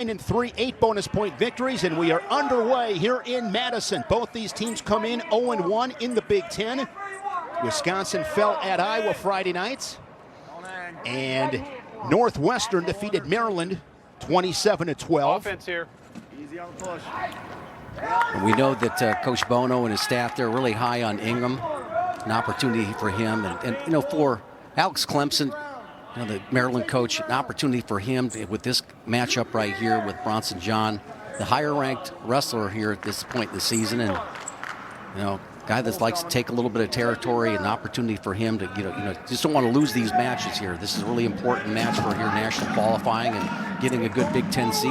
In 3 8-bonus point victories, and we are underway here in Madison. Both these teams come in 0-1 in the Big Ten. Wisconsin fell at Iowa Friday night, and Northwestern defeated Maryland 27-12. Offense here. Easy on the push. We know that Coach Bono and his staff, they're really high on Ingham. An opportunity for him, and you know, for Alex Clemson, you know, the Maryland coach, an opportunity for him with this matchup right here with Bronson John, the higher-ranked wrestler here at this point in the season, and you know, guy that likes to take a little bit of territory, an opportunity for him to, you know, just don't want to lose these matches here. This is a really important match for your national qualifying and getting a good Big Ten seed.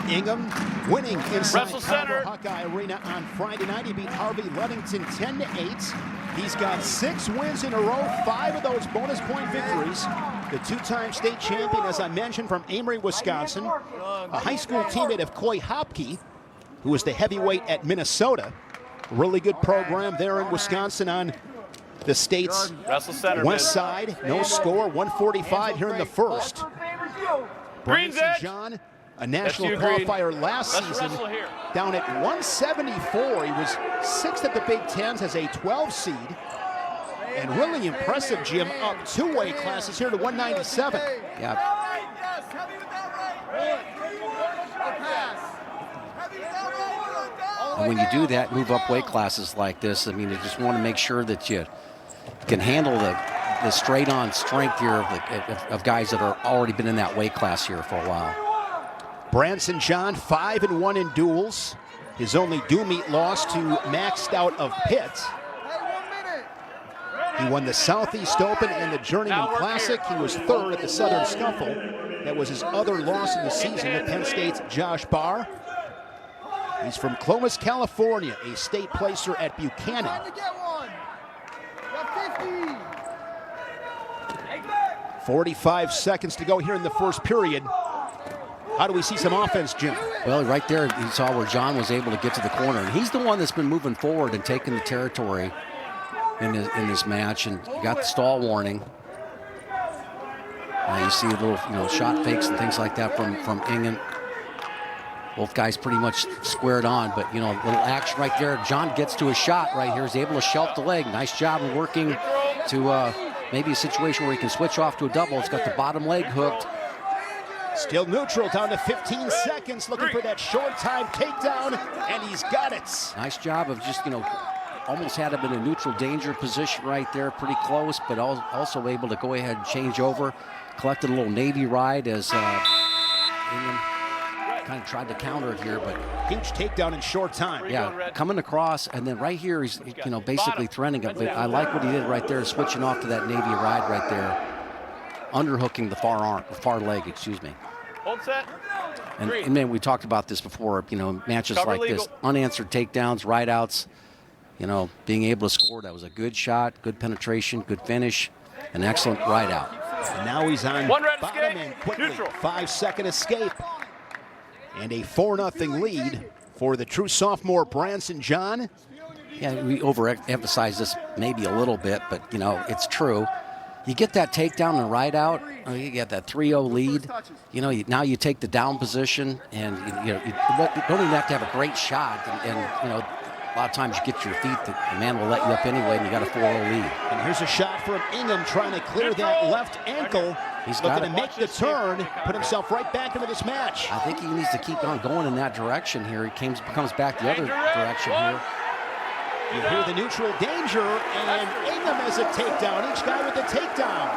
Ingham winning inside Center. Hawkeye Arena on Friday night. He beat Harvey Ludington 10-8. He's got 6 wins in a row, 5 of those bonus point victories. The 2-time state champion, as I mentioned, from Amory, Wisconsin. A high school teammate of Coy Hopke, who was the heavyweight at Minnesota. Really good program there in Wisconsin on the state's west side. No score, 145 here in the first. Bronson John, a national qualifier last season, down at 174. He was 6th at the Big Tens as a 12 seed. And really impressive, Jim, up 2 weight classes here to 197. Yeah. And when you do that, move up weight classes like this, I mean, you just want to make sure that you can handle the straight-on strength here of guys that are already been in that weight class here for a while. Branson John, 5-1 in duels. His only do meet loss to Max Stout of Pitt. He won the Southeast Open and the Journeyman Classic. He was 3rd at the Southern Scuffle. That was his other loss in the season to Penn State's Josh Barr. He's from Clovis, California, a state placer at Buchanan. 45 seconds to go here in the first period. How do we see some offense, Jim? Well, right there, you saw where John was able to get to the corner. And he's the one that's been moving forward and taking the territory in this match. And you got the stall warning. You see a little, you know, shot fakes and things like that from Ingham. Both guys pretty much squared on, but, you know, a little action right there. John gets to a shot right here. He's able to shelf the leg. Nice job of working to maybe a situation where he can switch off to a double. It's got the bottom leg hooked. Still neutral, down to 15 seconds, looking for that short time takedown, and he's got it. Nice job of just, you know, almost had him in a neutral danger position right there, pretty close, but also able to go ahead and change over. Collected a little Navy ride as Ingham kind of tried to counter it here, but huge takedown in short time. Yeah, coming across, and then right here he's, you know, basically threatening it. But I like what he did right there, switching off to that Navy ride right there, underhooking the far leg, excuse me. Hold set. And man, we talked about this before. You know, matches like this, unanswered takedowns, rideouts. You know, being able to score. That was a good shot, good penetration, good finish, an excellent rideout. And now he's on bottom and quickly. 5-second escape. And a 4-0 lead for the true sophomore Branson John. Yeah, we overemphasize this maybe a little bit, but, you know, it's true. You get that takedown and ride out, you get that 3-0 lead. You know, now you take the down position, and you don't even have to have a great shot. And you know, a lot of times you get your feet, the man will let you up anyway, and you got a 4-0 lead. And here's a shot from Ingham trying to clear that left ankle. He's looking to make the turn, put himself right back into this match. I think he needs to keep on going in that direction here. He comes back the other direction here. You hear the neutral danger, and Ingham has a takedown. Each guy with a takedown.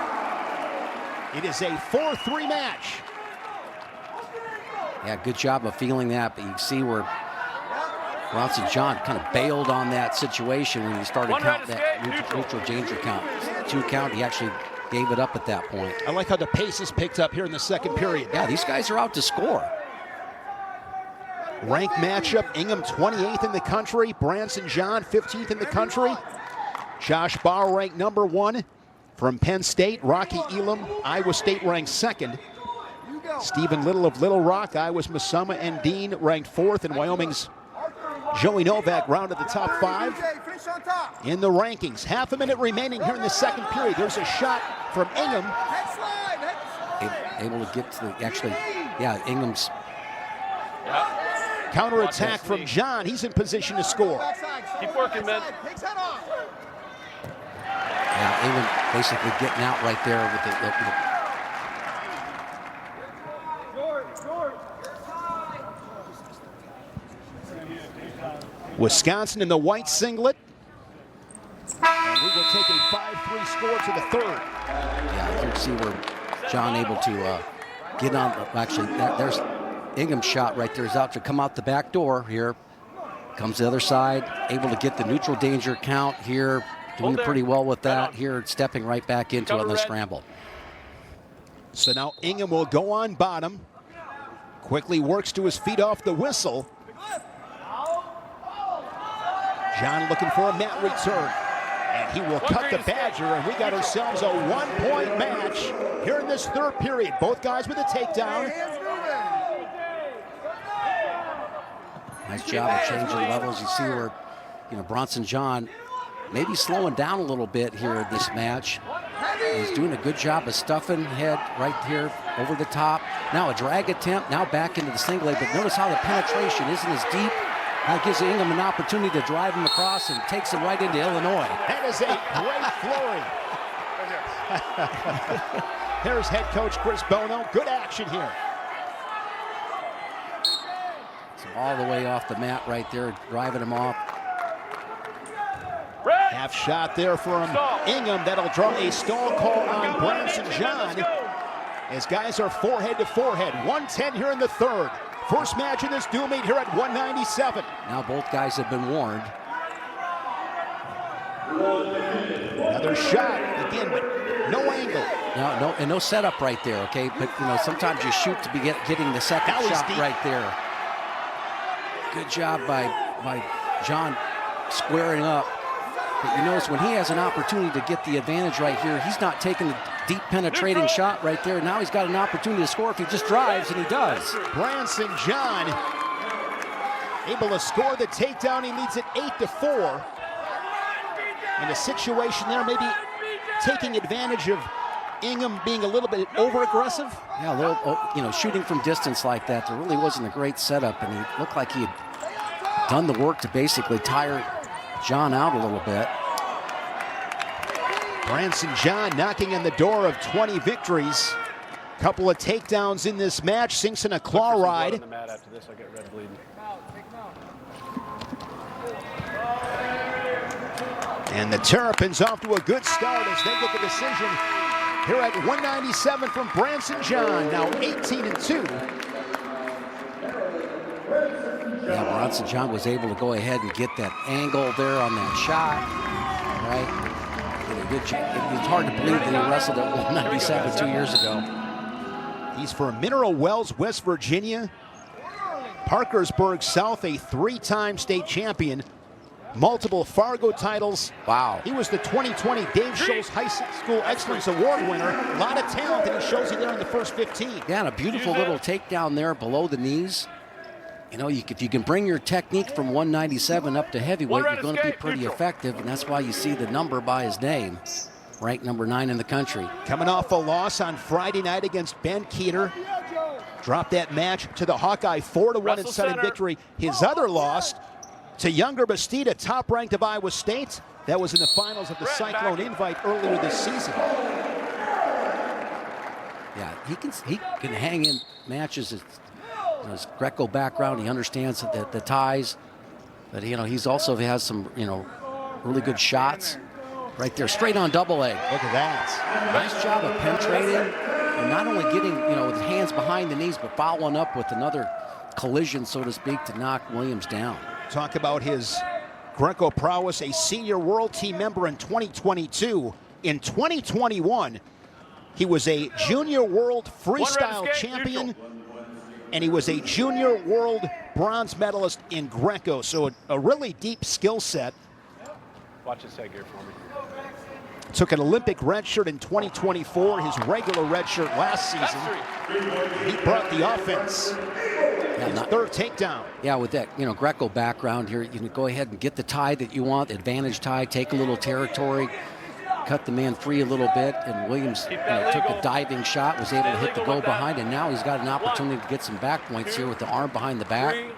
It is a 4-3 match. Yeah, good job of feeling that, but you see where Bronson John kind of bailed on that situation when he started counting that neutral danger count. 2 count, he actually gave it up at that point. I like how the pace is picked up here in the second period. Yeah, these guys are out to score. Ranked matchup, Ingham 28th in the country, Branson John 15th in the country. Josh Barr ranked number 1 from Penn State. Rocky Elam, Iowa State ranked 2nd. Stephen Little of Little Rock, Iowa's Musama and Dean ranked 4th, and Wyoming's Joey Novak rounded the top 5 in the rankings. Half a minute remaining here in the second period. There's a shot from Ingham. Able to get to the, actually, yeah, Ingham's Counterattack from John. He's in position to score. Keep working, man. Yeah, Ingham basically getting out right there with Wisconsin in the white singlet. And we will take a 5-3 score to the third. Yeah, you can see where John able to get on. Actually, there's Ingham's shot right there. Is out to come out the back door here. Comes the other side, able to get the neutral danger count here. Doing pretty well with that here, stepping right back into it on the scramble. So now Ingham will go on bottom. Quickly works to his feet off the whistle. John looking for a mat return. And he will cut the Badger, and we got ourselves a 1-point match here in this third period. Both guys with a takedown. Nice job of changing levels. You see where, Bronson John maybe slowing down a little bit here in this match. He's doing a good job of stuffing head right here over the top. Now a drag attempt, now back into the single leg, but notice how the penetration isn't as deep. That gives Ingham an opportunity to drive him across and takes him right into Illinois. That is a great flurry. There's head coach Chris Bono. Good action here. So all the way off the mat right there, driving him off. Half shot there from Ingham. That'll draw a stall call on Branson John. As guys are forehead to forehead. 1:10 here in the third. First match in this dual meet here at 197. Now both guys have been warned. Another shot again, but no angle. No setup right there. Okay, but sometimes you shoot to be getting the second shot right there. Good job by John squaring up. But you notice when he has an opportunity to get the advantage right here, he's not taking the deep penetrating shot right there. Now he's got an opportunity to score if he just drives, and he does. Branson John able to score the takedown. He leads it 8-4. In a situation there, maybe taking advantage of Ingham being a little bit over-aggressive. Yeah, a little, shooting from distance like that, there really wasn't a great setup, and he looked like he had done the work to basically tire John out a little bit. Branson John knocking on the door of 20 victories. Couple of takedowns in this match. Sinks in a claw ride. And the Terrapins off to a good start as they get the decision here at 197 from Branson John. Now 18-2. Yeah, Bronson John was able to go ahead and get that angle there on that shot, right? Did a good job. It's hard to believe that he wrestled at 197 2 years ago. He's from Mineral Wells, West Virginia. Parkersburg South, a 3-time state champion. Multiple Fargo titles. Wow. He was the 2020 Dave Scholl's High School Excellence Award winner. A lot of talent, and he shows you there in the first 15. Yeah, and a beautiful little takedown there below the knees. If you can bring your technique from 197 up to heavyweight, you're going to be pretty effective, and that's why you see the number by his name, ranked number 9 in the country. Coming off a loss on Friday night against Ben Keeter. Dropped that match to the Hawkeye 4-1 in sudden victory. His other loss to Younger Bastida, top-ranked of Iowa State. That was in the finals of the Cyclone Invite earlier this season. Yeah, he can hang in matches. His Greco background, he understands the ties, but he's also has some really good shots right there, straight on double leg. Look at that. Nice job of penetrating and not only getting with hands behind the knees, but following up with another collision, so to speak, to knock Williams down. Talk about his Greco prowess, a senior world team member in 2022. In 2021, he was a junior world freestyle champion. And he was a junior world bronze medalist in Greco, so a really deep skill set. Watch his head gear for me. Took an Olympic red shirt in 2024, his regular red shirt last season. He brought the offense. His third takedown. Yeah, with that Greco background here, you can go ahead and get the tie that you want, advantage tie, take a little territory. cut the man free a little bit, and Williams took a diving shot, was able to hit the go behind, and now he's got an opportunity to get some back points here with the arm behind the back. 3,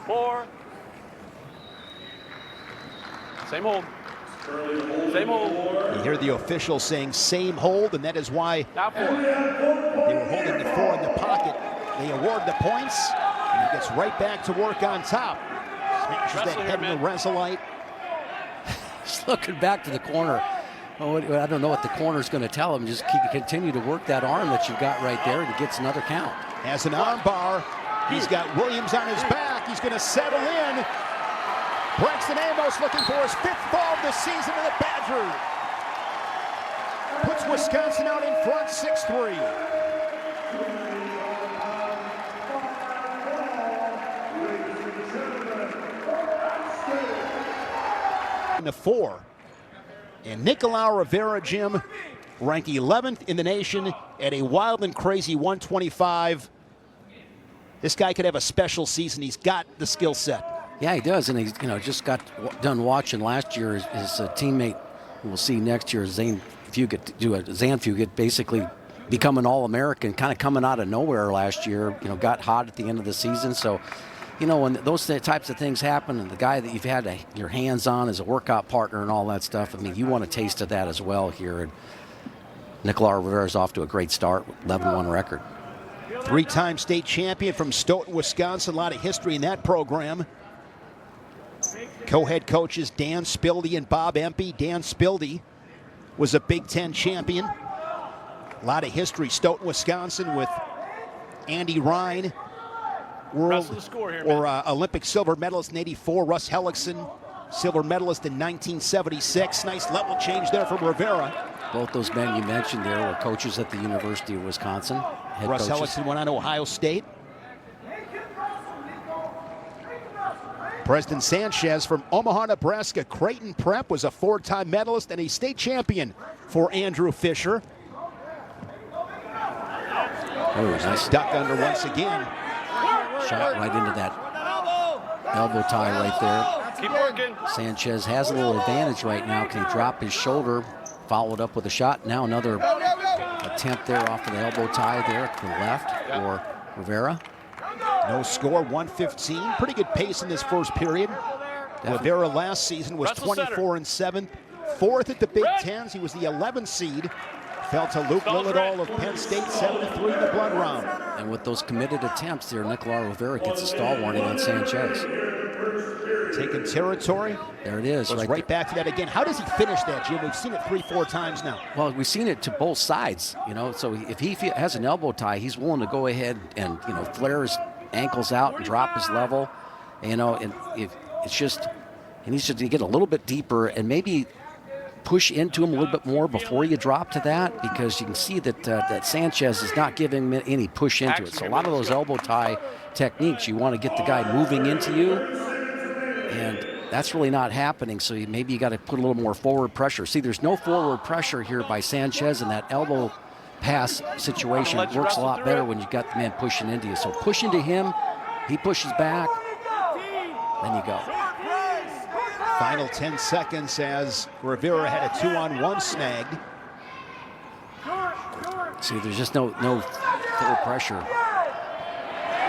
4. Same hold. Same hold. You hear the official saying same hold, and that is why Now 4. they were holding the 4 in the pocket. They award the points, and he gets right back to work on top. Smashes that head in the Resolite. He's looking back to the corner. Oh, I don't know what the corner's going to tell him. Just continue to work that arm that you've got right there, and he gets another count. Has an arm bar. He's got Williams on his back. He's going to settle in. Braxton Amos looking for his 5th fall of the season in the Badger. Puts Wisconsin out in front 6-3. The 4. And Nicolau Rivera, Jim, ranked 11th in the nation at a wild and crazy 125. This guy could have a special season. He's got the skill set. Yeah, he does, and he's just got done watching last year his teammate, who we'll see next year, Zan Fugit, basically become an All-American, kind of coming out of nowhere last year. Got hot at the end of the season, so. When those types of things happen, and the guy that you've had your hands on as a workout partner and all that stuff, I mean, you want a taste of that as well here. And Nicolau Rivera's off to a great start with 11-1 record. 3-time state champion from Stoughton, Wisconsin. A lot of history in that program. Co-head coaches Dan Spildy and Bob Empey. Dan Spildy was a Big Ten champion. A lot of history. Stoughton, Wisconsin with Andy Ryan. World or Olympic silver medalist in '84, Russ Hellickson, silver medalist in 1976. Nice level change there from Rivera. Both those men you mentioned there were coaches at the University of Wisconsin. Russ Hellickson went on to Ohio State. Preston Sanchez from Omaha, Nebraska. Creighton Prep was a 4-time medalist and a state champion for Andrew Fisher. Oh, nice duck under once again. Shot right into that elbow tie right there. Keep working. Sanchez has a little advantage right now. Can he drop his shoulder, follow it up with a shot? Now another attempt there off of the elbow tie there to the left for Rivera. No score, 115. Pretty good pace in this first period. Rivera last season was 24-7, 4th at the Big Tens. He was the 11th seed. Fell to Luke Lillidahl of Penn State, 7-3 in the blood round. And with those committed attempts there, Nicolau Rivera gets a stall warning on Sanchez. Taking territory. There it is. Goes right back to that again. How does he finish that, Jim? We've seen it 3-4 times now. Well, we've seen it to both sides, So if he has an elbow tie, he's willing to go ahead and, flare his ankles out and drop his level. And if it's just, he needs to get a little bit deeper and maybe push into him a little bit more before you drop to that, because you can see that that Sanchez is not giving him any push into it. So a lot of those elbow tie techniques, you want to get the guy moving into you, and that's really not happening. So maybe you got to put a little more forward pressure. See, there's no forward pressure here by Sanchez, and that elbow pass situation works a lot better when you got the man pushing into you. So push into him, he pushes back, then you go. Final 10 seconds as Rivera had a 2-on-1 snagged. See, there's just no full pressure.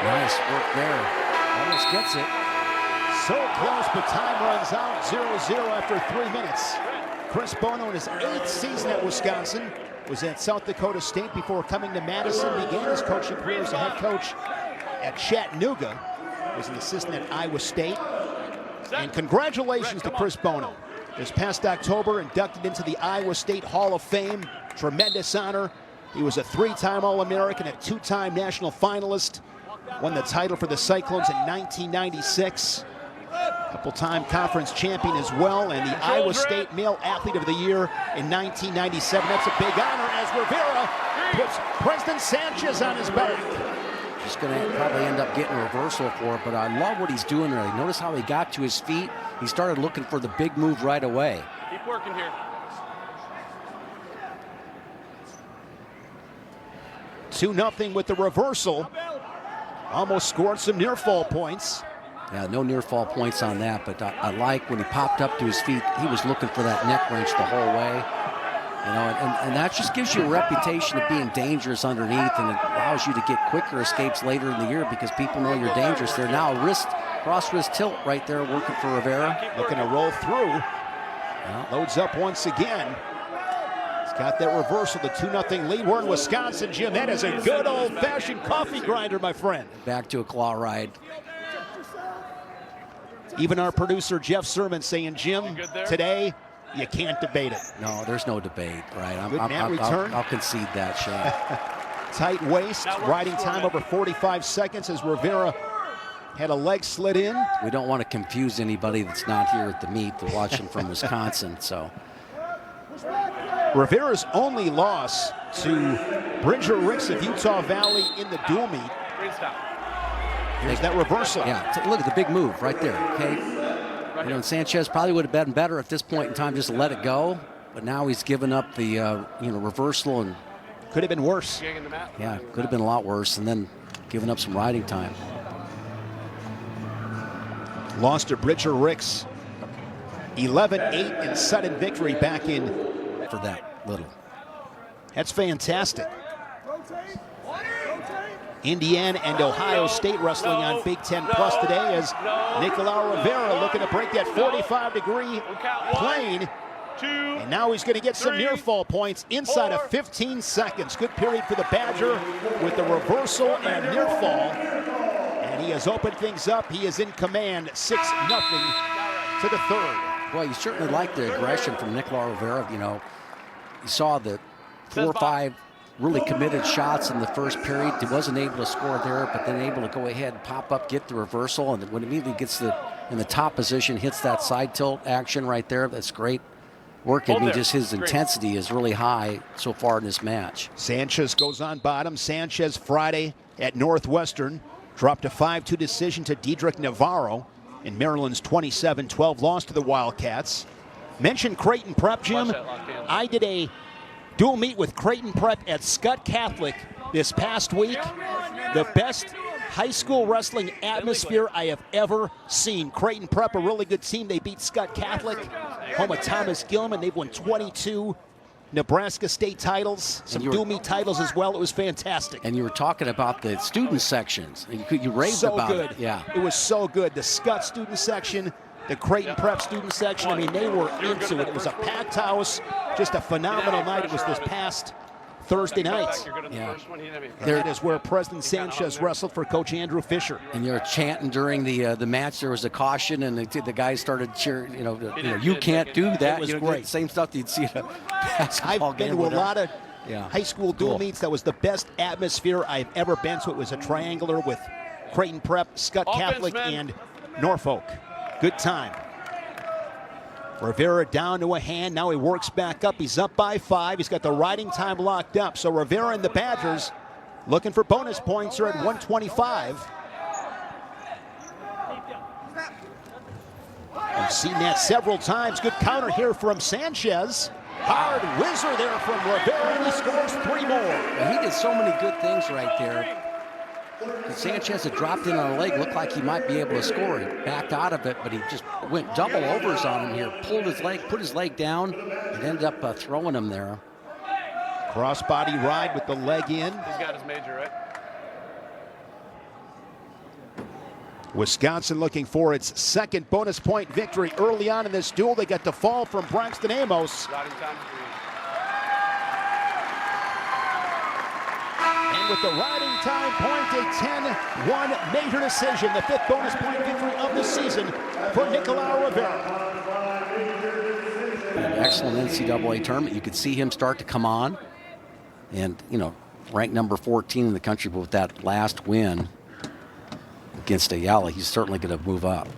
Nice work there. Almost gets it. So close, but time runs out. 0-0 after 3 minutes. Chris Bono in his 8th season at Wisconsin was at South Dakota State before coming to Madison. Began his coaching career as a head coach at Chattanooga. Was an assistant at Iowa State. And congratulations to Chris Bono. This past October, inducted into the Iowa State Hall of Fame. Tremendous honor. He was a 3-time All-American, a 2-time national finalist. Won the title for the Cyclones in 1996. Couple-time conference champion as well, and the Iowa State Male Athlete of the Year in 1997. That's a big honor as Rivera puts Preston Sanchez on his back. Just going to probably end up getting a reversal for it, but I love what he's doing there. Notice how he got to his feet. He started looking for the big move right away. Keep working here. 2-0 with the reversal. Almost scored some near fall points. Yeah, no near fall points on that, but I like when he popped up to his feet, he was looking for that neck wrench the whole way. You know, and that just gives you a reputation of being dangerous underneath, and it allows you to get quicker escapes later in the year because people know you're dangerous there. Now cross wrist tilt right there working for Rivera. Looking to roll through. Yeah. Loads up once again. He's got that reversal, the 2-0 lead. We're in Wisconsin, Jim. That is a good old-fashioned coffee grinder, my friend. Back to a claw ride. Even our producer, Jeff Sermon, saying, Jim, today, you can't debate it. No, there's no debate, right? I'll concede that, Shane. Tight waist, riding time over 45 seconds as Rivera had a leg slid in. We don't want to confuse anybody that's not here at the meet to watch him from Wisconsin, so. Rivera's only loss to Bridger Ricks of Utah Valley in the dual meet. Here's that reversal. Yeah, look at the big move right there, okay? You know, Sanchez probably would have been better at this point in time just to let it go, but now he's given up the reversal, and could have been worse. Yeah, could have been a lot worse, and then giving up some riding time. Lost to Bridger Ricks, 11-8 in sudden victory back in. For that little. That's fantastic. Indiana and Ohio State wrestling on Big Ten Plus today as Nicolau Rivera looking to break that 45-degree plane. And now he's going to get some near fall points inside of 15 seconds. Good period for the Badger with the reversal and near fall. And he has opened things up. He is in command, 6-0 to the third. Well, you certainly like the aggression from Nicolau Rivera. You know, you saw the 4 or 5 really committed shots in the first period. He wasn't able to score there, but then able to go ahead and pop up, get the reversal, and when immediately gets in the top position, hits that side tilt action right there. That's great work. I mean, just his intensity is really high so far in this match. Sanchez goes on bottom. Sanchez Friday at Northwestern dropped a 5-2 decision to Diedrich Navarro in Maryland's 27-12 loss to the Wildcats. Mentioned Creighton Prep, Jim. I did a dual meet with Creighton Prep at Scott Catholic this past week. The best high school wrestling atmosphere I have ever seen. Creighton Prep, a really good team. They beat Scott Catholic, home of Thomas Gilman. They've won 22 Nebraska state titles, some dual meet titles as well. It was fantastic. And you were talking about the student sections. You raved so about good. it. Yeah. It was so good. The Scott student section, the Creighton Prep student section, I mean, they were into it. It was a packed house, just a phenomenal night. It was this past Thursday night. Yeah. That is where President Sanchez wrestled for Coach Andrew Fisher. And you're chanting during the match. There was a caution, and the guys started cheering. You can't do that. It was great. Same stuff that you'd see at a basketball I've game. been to a lot of Yeah. high school dual meets. That was the best atmosphere I've ever been to. It was a triangular with Creighton Prep, Scott Catholic, and Norfolk. Good time. Rivera down to a hand. Now he works back up. He's up by 5. He's got the riding time locked up. So Rivera and the Badgers looking for bonus points are at 125. We've seen that several times. Good counter here from Sanchez. Hard whizzer there from Rivera, and he scores 3 more. Well, he did so many good things right there. Sanchez had dropped in on a leg, looked like he might be able to score. He backed out of it, but he just went double overs on him here. Pulled his leg, put his leg down, and ended up throwing him there. Crossbody ride with the leg in. He's got his major, right? Wisconsin looking for its second bonus point victory early on in this duel. They got the fall from Braxton Amos. And with the riding time point, a 10-1 major decision. The 5th bonus point victory of the season for Nicolau Rivera. An excellent NCAA tournament. You could see him start to come on. And, ranked number 14 in the country, but with that last win against Ayala, he's certainly going to move up.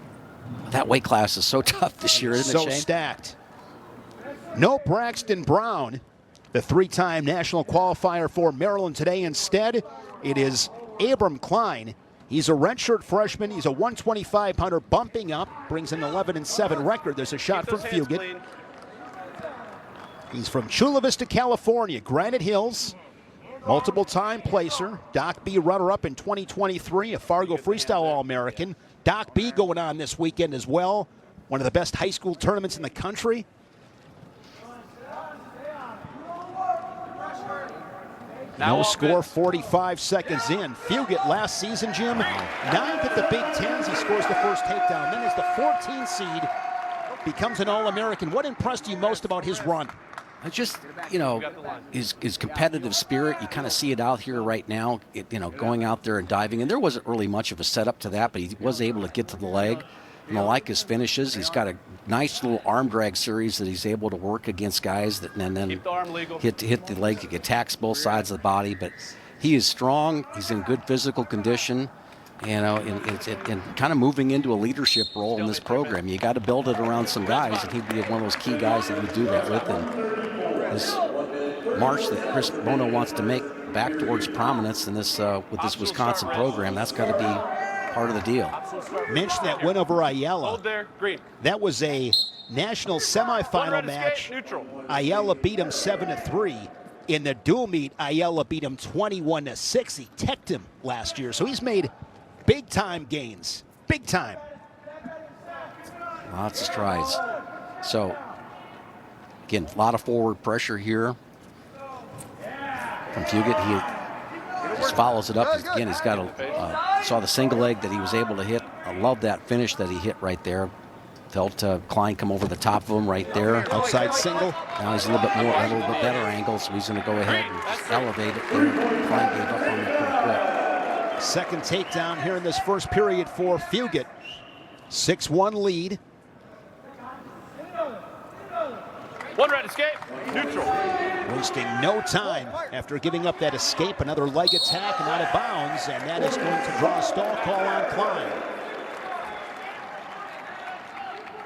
That weight class is so tough this year, isn't it, Shane? So stacked. No Braxton Brown, the 3-time national qualifier for Maryland today. Instead, it is Abram Klein. He's a redshirt freshman. He's a 125-pounder, bumping up, brings an 11-7 record. There's a shot from Fugit. He's from Chula Vista, California, Granite Hills. Multiple-time placer, Doc B runner-up in 2023, a Fargo Freestyle All-American. Doc B going on this weekend as well, one of the best high school tournaments in the country. No score, 45 seconds in. Fugit last season, Jim, 9th at the Big Tens. He scores the first takedown. Then as the 14 seed, becomes an All-American. What impressed you most about his run? Just, his competitive spirit. You kind of see it out here right now, going out there and diving. And there wasn't really much of a setup to that, but he was able to get to the leg. And I like his finishes. He's got a nice little arm drag series that he's able to work against guys that and then Keep the arm legal. hit the leg. He attacks both sides of the body, but he is strong. He's in good physical condition. And kind of moving into a leadership role in this program. You got to build it around some guys, and he'd be one of those key guys that you do that with. And this march that Chris Bono wants to make back towards prominence in this with this Wisconsin program, that's got to be part of the deal. Mentioned that win over Ayala. Hold there, green. That was a national semifinal match. Neutral. Ayala beat him 7-3. In the dual meet, Ayala beat him 21-6. He teched him last year, so he's made big-time gains. Big time. Lots of strides. So, again, a lot of forward pressure here from Fugit. He just follows it up. Again, he's got saw the single leg that he was able to hit. I love that finish that he hit right there. Felt Klein come over the top of him right there. Outside single. Now he's a little bit better angle, so he's going to go ahead and just elevate it there. Klein gave up on it pretty quick. Second takedown here in this first period for Fugit. 6-1 lead. One red escape. Neutral. Wasting no time after giving up that escape. Another leg attack and out of bounds, and that is going to draw a stall call on Klein.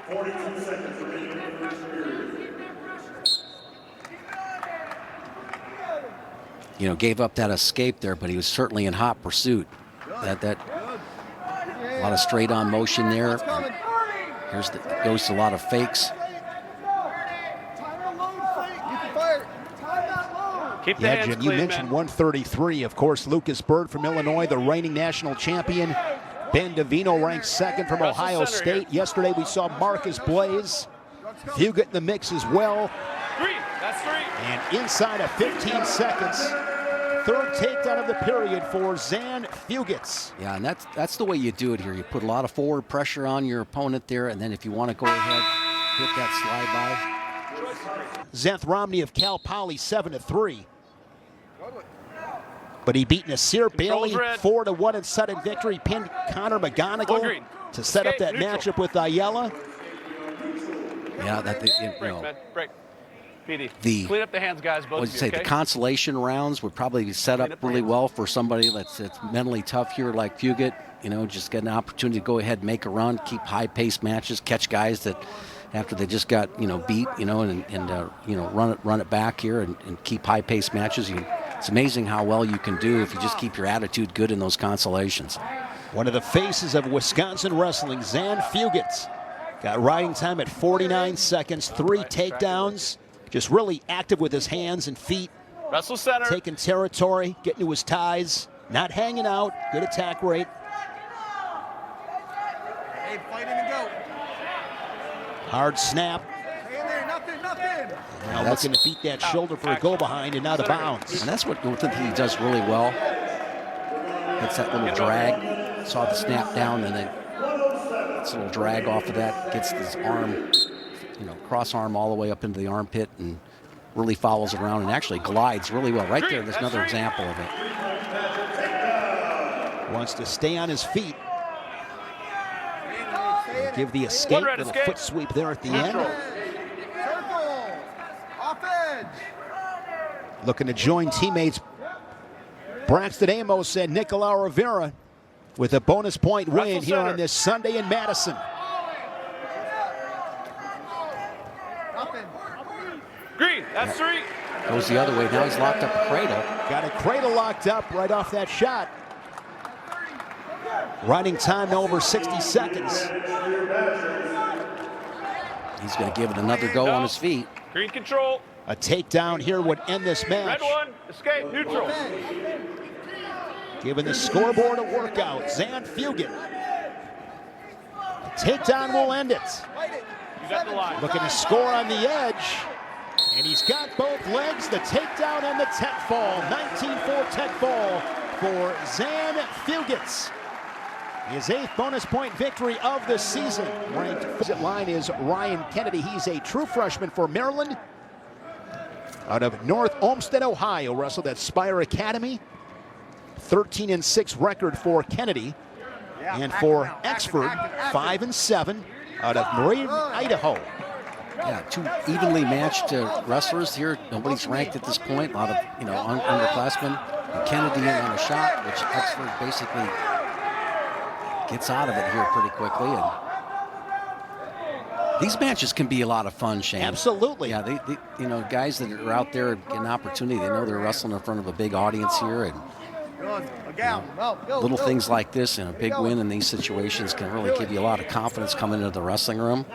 42 seconds remaining in the first period. Gave up that escape there, but he was certainly in hot pursuit. That a lot of straight-on motion there. Goes to a lot of fakes. Keep the hands Jim, clean, you mentioned man. 133. Of course, Lucas Bird from Illinois, the reigning national champion. Ben DeVino ranked second from Ohio State. Yesterday we saw Marcus Blaze. Fugit in the mix as well. Three. That's three. And inside of 15 seconds, third takedown of the period for Zan Fugits. Yeah, and that's the way you do it here. You put a lot of forward pressure on your opponent there, and then if you want to go ahead, hit that slide by. Zenth Romney of Cal Poly 7-3. But he beat Nasir Bailey 4-1 in sudden victory. Pinned Connor McGonigal to set up that matchup with Ayala. Yeah, Break. PD. Clean up the hands, guys. Both of you, okay? The consolation rounds would probably set up really well for somebody that's mentally tough here like Fugit. Just get an opportunity to go ahead and make a run, keep high-paced matches, catch guys that after they just got beat, run it back here and keep high-paced matches. It's amazing how well you can do if you just keep your attitude good in those consolations. One of the faces of Wisconsin wrestling, Zan Fugits, got riding time at 49 seconds, 3 takedowns. Just really active with his hands and feet. Wrestle center. Taking territory, getting to his ties, not hanging out, good attack rate. Hey, fight him and go. Hard snap. Stay in there, nothing. Now looking to beat that shoulder for a go behind and out of bounds. And that's what he does really well. Gets that little drag. Saw the snap down and then gets a little drag off of that. Gets his arm, cross arm all the way up into the armpit and really follows around and actually glides really well. Right there, there's another example of it. Wants to stay on his feet. Give the escape, little foot sweep there at the end. Circle. Off edge. Looking to join teammates Braxton Amos and Nicolau Rivera with a bonus point win here on this Sunday in Madison. Green, that's three. Goes the other way. Now he's locked up a cradle. Got a cradle locked up right off that shot. Riding time now over 60 seconds. He's going to give it another go on his feet. Green control. A takedown here would end this match. Red one. Escape. Neutral. Giving the scoreboard a workout. Zan Fugit. Takedown will end it. You got the line. Looking to score on the edge. And he's got both legs, the takedown and the tech fall. 19-4 tech fall for Zan Fugit. His 8th bonus point victory of the season. Ranked line is Ryan Kennedy. He's a true freshman for Maryland. Out of North Olmsted, Ohio, wrestled at Spire Academy. 13-6 record for Kennedy. And for Exford, 5-7 out of Meridian, Idaho. Yeah, 2 evenly matched wrestlers here. Nobody's ranked at this point. A lot of, underclassmen. And Kennedy in on a shot, which Exford basically gets out of it here pretty quickly. And these matches can be a lot of fun, Shane. Absolutely. Yeah, they guys that are out there get an opportunity. They know they're wrestling in front of a big audience here, and little things like this and a big win in these situations can really give you a lot of confidence coming into the wrestling room.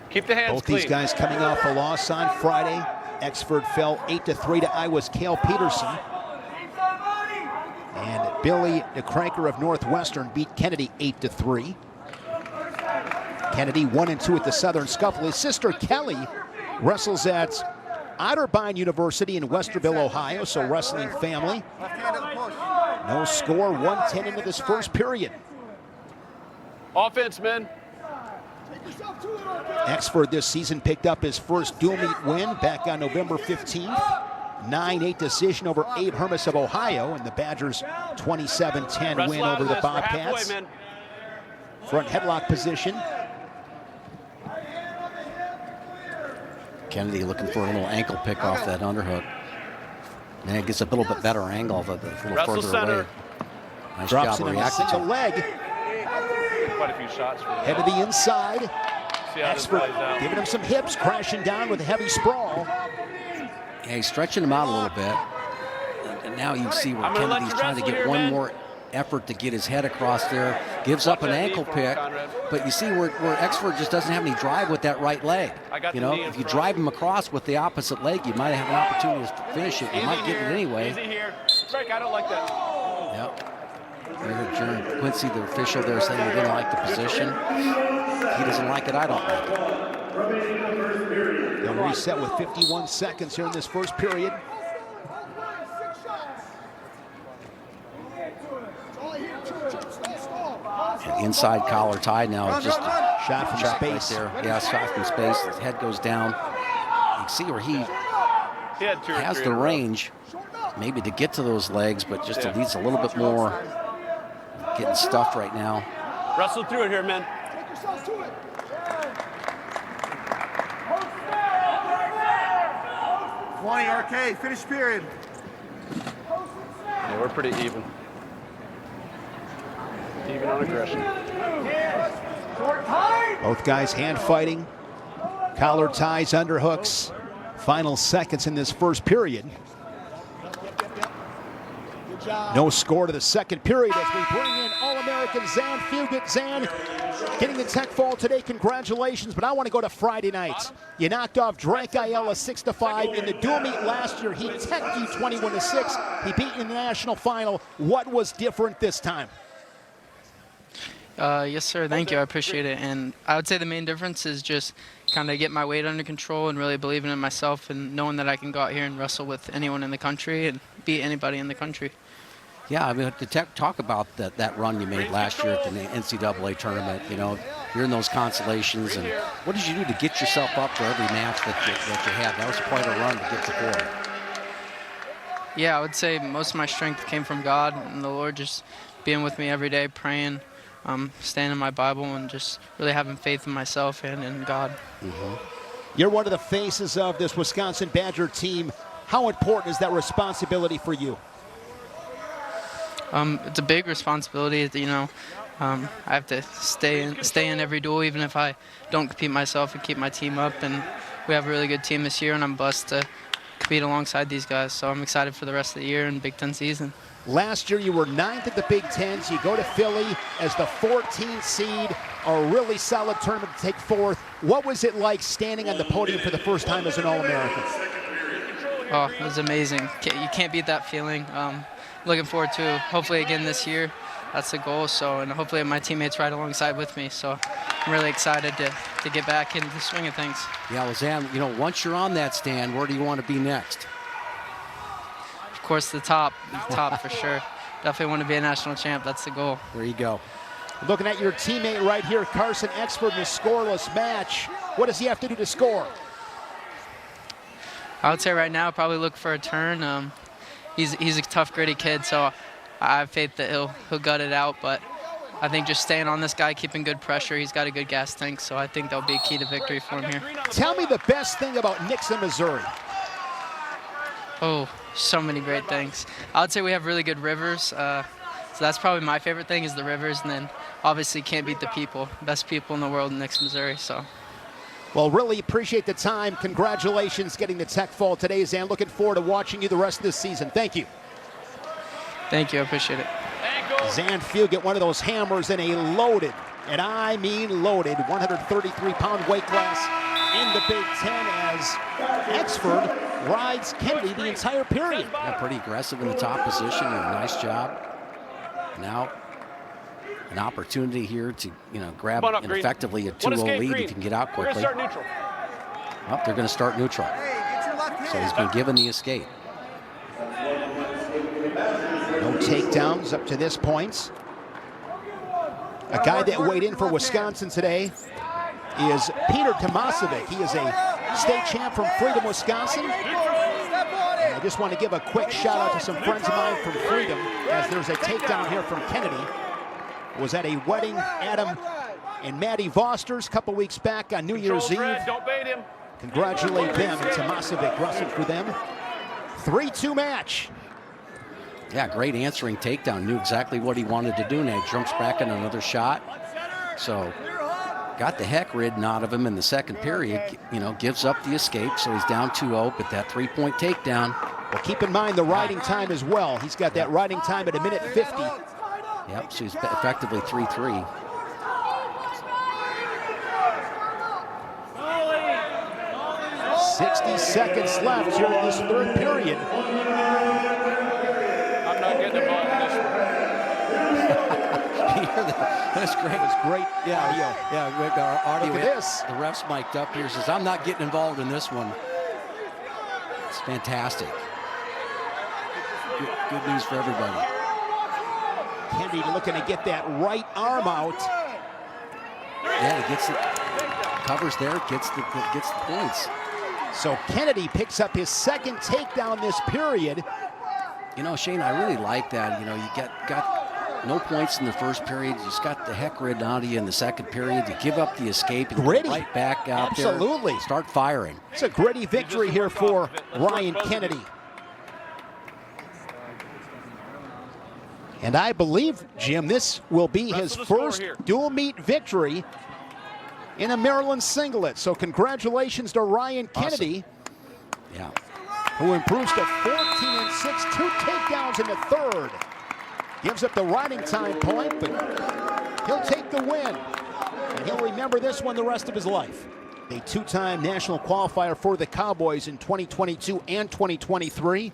Keep the hands Both clean. these guys coming off a loss on Friday. Exford fell 8-3 to Iowa's Cale Peterson. And Billy DeCranker of Northwestern beat Kennedy 8-3. Kennedy 1-2 at the Southern Scuffle. His sister Kelly wrestles at Otterbein University in Westerville, Ohio, so wrestling family. No score, 1:10 into this first period. Offense, men. Exford this season picked up his first dual meet win back on November 15th. 9-8 decision over Abe Hermes of Ohio, and the Badgers 27-10 win over the Bobcats. Front headlock position. Kennedy looking for a little ankle pick off that underhook. And it gets a little bit better angle, but a little Wrestle further center. away. Nice Drops job in of on a reacting to single it. leg. Quite a few shots for Head to the inside. See how this Exford plays out. giving him some hips, crashing down with a heavy sprawl. Yeah, he's stretching him out a little bit. And now you see where I'm gonna let Kennedy's you trying to wrestle get here, one man. more effort to get his head across there. Gives Watch up an that knee ankle for me, pick. Conrad. But you see where Exford just doesn't have any drive with that right leg. I got You the know, knee in if you front. drive him across with the opposite leg, you might have an opportunity to finish it. You Easy might get here. it anyway. Easy here. Break, I don't like that. Yep. You heard Jerry Quincy, the official there, saying he didn't like the position. He doesn't like it, I don't like it. They'll reset with 51 seconds here in this first period. And inside collar tie now, just a Shot from shot space. right there. Yeah, shot from space. His head goes down. You can see where he He had 2 or has 3 the in a row. range, maybe to get to those legs, but just needs a little bit more getting stuffed right now. Wrestle through it here, men. 20 arcade, finish period. Yeah, we're pretty even. Even on aggression. Both guys hand fighting. Collar ties, underhooks. Final seconds in this first period. No score to the second period as we bring in All-American Zan Fugit. Zan getting the tech fall today. Congratulations, but I want to go to Friday night. You knocked off Drake Ayala 6-5 in the dual meet last year. He teched you 21-6. He beat you in the national final. What was different this time? Yes, sir. Thank you. I appreciate it. And I would say the main difference is just kind of get my weight under control and really believing in myself and knowing that I can go out here and wrestle with anyone in the country and beat anybody in the country. Yeah, I mean, to talk about that run you made last year at the NCAA tournament, you know, you're in those consolations, and what did you do to get yourself up for every match that you had? That was quite a run to get to 4. Yeah, I would say most of my strength came from God and the Lord just being with me every day, praying, staying in my Bible, and just really having faith in myself and in God. You're one of the faces of this Wisconsin Badger team. How important is that responsibility for you? It's a big responsibility, you know. I have to stay in every duel, even if I don't compete myself, and keep my team up. And we have a really good team this year, and I'm blessed to compete alongside these guys. So I'm excited for the rest of the year and Big Ten season. Last year you were 9th at the Big Ten. You go to Philly as the 14th seed, a really solid tournament to take 4th. What was it like standing on the podium for the first time as an All-American? Oh, it was amazing. You can't beat that feeling. Looking forward to hopefully again this year. That's the goal. So, and hopefully my teammates ride alongside with me. So I'm really excited to get back into the swing of things. Yeah, well, Zan, you know, once you're on that stand, where do you want to be next? Of course, the top for sure. Definitely want to be a national champ. That's the goal. There you go. Looking at your teammate right here, Carson Exford, in a scoreless match. What does he have to do to score? I would say right now probably look for a turn. He's a tough, gritty kid, so I have faith that he'll gut it out. But I think just staying on this guy, keeping good pressure, he's got a good gas tank, so I think that'll be a key to victory for him here. Tell me the best thing about Nixa, Missouri. Oh, so many great things. I would say we have really good rivers. So that's probably my favorite thing is the rivers, and then obviously can't beat the people. Best people in the world in Nixa, Missouri. So. Well, really appreciate the time. Congratulations getting the Tech Fall today, Zan. Looking forward to watching you the rest of this season. Thank you. Thank you, I appreciate it. Zan Few get one of those hammers in a loaded, and I mean loaded, 133-pound weight class in the Big Ten as Exford rides Kennedy the entire period. Yeah, pretty aggressive in the top position, and a nice job. Now, an opportunity here to, you know, grab effectively a 2-0 lead. He can get out quickly. We're gonna start neutral. Oh, they're going to start neutral. So he's been given the escape. No takedowns up to this point. A guy that weighed in for Wisconsin today is Peter Tomasovic. He is a state champ from Freedom, Wisconsin. And I just want to give a quick shout out to some friends of mine from Freedom, as there's a takedown here from Kennedy. Was at a wedding, Adam and Maddie Voster's, a couple weeks back on New Year's Eve. Don't bait him. Congratulate them, and Tomasovic wrestled for them. 3-2 match. Yeah, great answering takedown. Knew exactly what he wanted to do. Now he jumps back in another shot. So got the heck ridden out of him in the second period. You know, gives up the escape, so he's down 2-0, but that 3-point takedown. Well, keep in mind the riding time as well. He's got that riding time at 1:50. Yep, so he's effectively 3-3. "60 seconds left here in this third period." I'm not getting involved in this one. That's great. It's great. Yeah, Rick, our audio. Look at this. The ref's mic'd up here, says, I'm not getting involved in this one. It's fantastic. Good news for everybody. Kennedy looking to get that right arm out. Yeah, he gets it, covers there, gets the points. So Kennedy picks up his second takedown this period. You know, Shane, I really like that. You know, you got no points in the first period. You just got the heck ridden out of you in the second period. You give up the escape and Gritty. right back out there. Absolutely. Start firing. It's a gritty victory here for Ryan Kennedy. And I believe, Jim, this will be his first dual meet victory in a Maryland singlet. So congratulations to Ryan Kennedy. Awesome. Yeah. Who improves to 14-6, 2 takedowns in the third. Gives up the riding time point, but he'll take the win. And he'll remember this one the rest of his life. A 2-time national qualifier for the Cowboys in 2022 and 2023.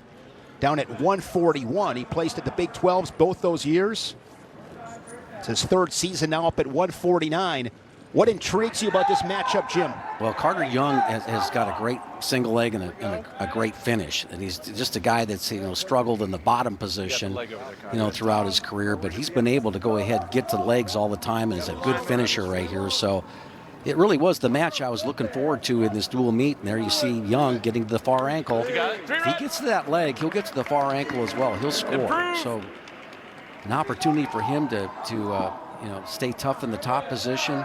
Down at 141. He placed at the Big 12s both those years. It's his third season now up at 149. What intrigues you about this matchup, Jim? Well, Carter Young has got a great single leg and a great finish. And he's just a guy that's, you know, struggled in the bottom position, you know, throughout his career. But he's been able to go ahead, get to legs all the time, and is a good finisher right here. So it really was the match I was looking forward to in this dual meet. And there you see Young getting to the far ankle. If he gets to that leg, he'll get to the far ankle as well. He'll score. So an opportunity for him to you know, stay tough in the top position.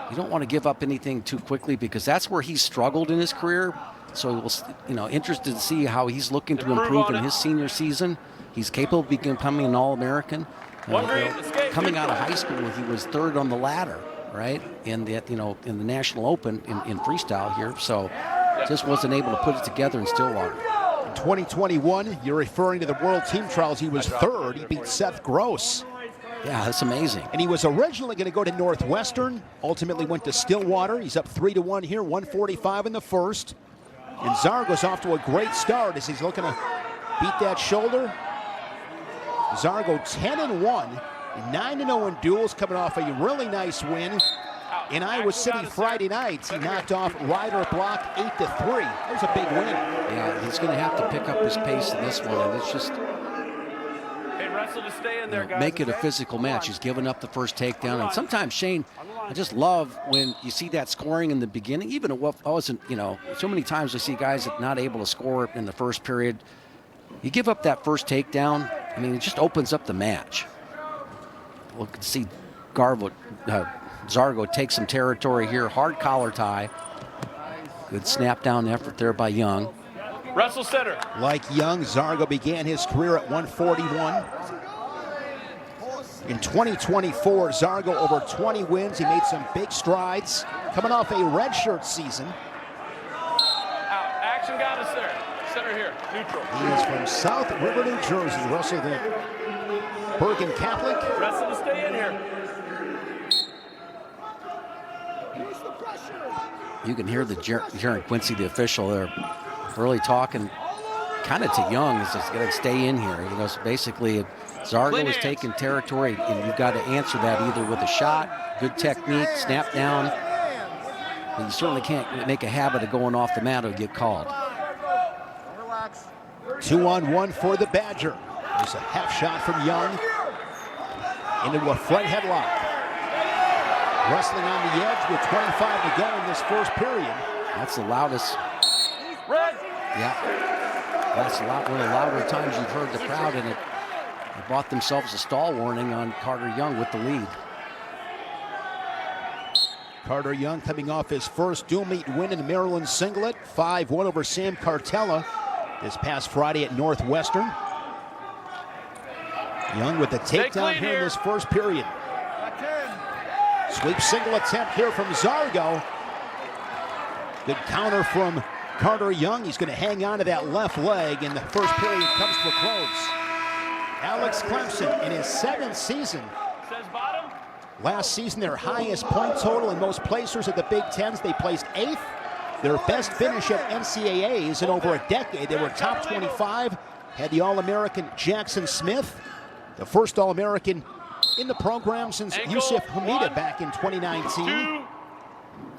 You don't want to give up anything too quickly because that's where he's struggled in his career. So we'll, you know, interested to see how he's looking to improve in his senior season. He's capable of becoming an All-American. Coming out of high school, he was third on the ladder, right? In the, you know, in the National Open in freestyle here. So just wasn't able to put it together in Stillwater. 2021, you're referring to the World Team Trials. He was third. He beat Seth Gross. Yeah, that's amazing. And he was originally going to go to Northwestern, ultimately went to Stillwater. He's up 3-1 here, 145 in the first. And Zargo's off to a great start as he's looking to beat that shoulder. Zargo 10-1, 9-0 in duels, coming off a really nice win in Iowa City Friday night. He knocked off Ryder Block 8-3. That was a big win. Yeah, he's going to have to pick up his pace in this one, and it's just To stay in there, guys. make it a physical match. He's given up the first takedown, and sometimes, Shane, I just love when you see that scoring in the beginning. Even if I wasn't, so many times I see guys that not able to score in the first period. You give up that first takedown, I mean, it just opens up the match. Look, see Zargo take some territory here. Hard collar tie. Good snap down effort there by Young. Wrestle center. Like Young, Zargo began his career at 141. In 2024, Zargo over 20 wins. He made some big strides. Coming off a redshirt season. Out. Action got us there. Center here. Neutral. He is from South River, New Jersey. Wrestled the Bergen Catholic. Wrestle to stay in here. You can hear the Jaron Quincy, the official, there, really talking kind of to Young. He's just going to stay in here. He goes, basically, Zargo is taking territory, and you've got to answer that either with a shot, good technique, snap down. But you certainly can't make a habit of going off the mat or get called. 2-on-1 for the Badger. There's a half shot from Young into a front headlock. Wrestling on the edge with 25 to go in this first period. That's the loudest. Red. Yeah. That's one of the louder times you've heard the crowd, and it bought themselves a stall warning on Carter Young with the lead. Carter Young coming off his first dual meet win in the Maryland singlet, 5-1 over Sam Cartella this past Friday at Northwestern. Young with the takedown here in this first period. Sweep single attempt here from Zargo. Good counter from Carter Young. He's going to hang on to that left leg, and the first period comes to a close. Alex Clemson in his 7th season. Says bottom. Last season, their highest point total in most placers at the Big Tens. They placed 8th. Their best finish at NCAAs in over a decade. They were top 25. Had the All-American Jackson Smith, the first All-American in the program since Yusuf Hamida back in 2019.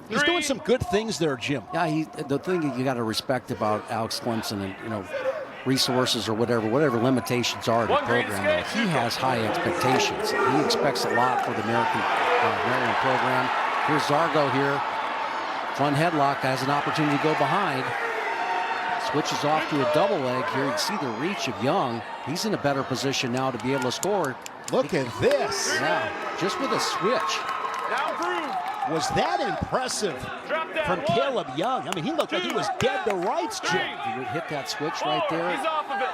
He's doing some good things there, Jim. Yeah, the thing you got to respect about Alex Clemson, and resources or whatever limitations are in the program, he has high expectations. He expects a lot for the Maryland program. Here's Zargo here. Front headlock, has an opportunity to go behind. Switches off to a double leg here. You can see the reach of Young. He's in a better position now to be able to score. Look at this. Yeah, just with a switch. Was that impressive from Caleb Young? I mean, he looked like he was dead to rights, Jim. He would hit that switch right there. He's off of it.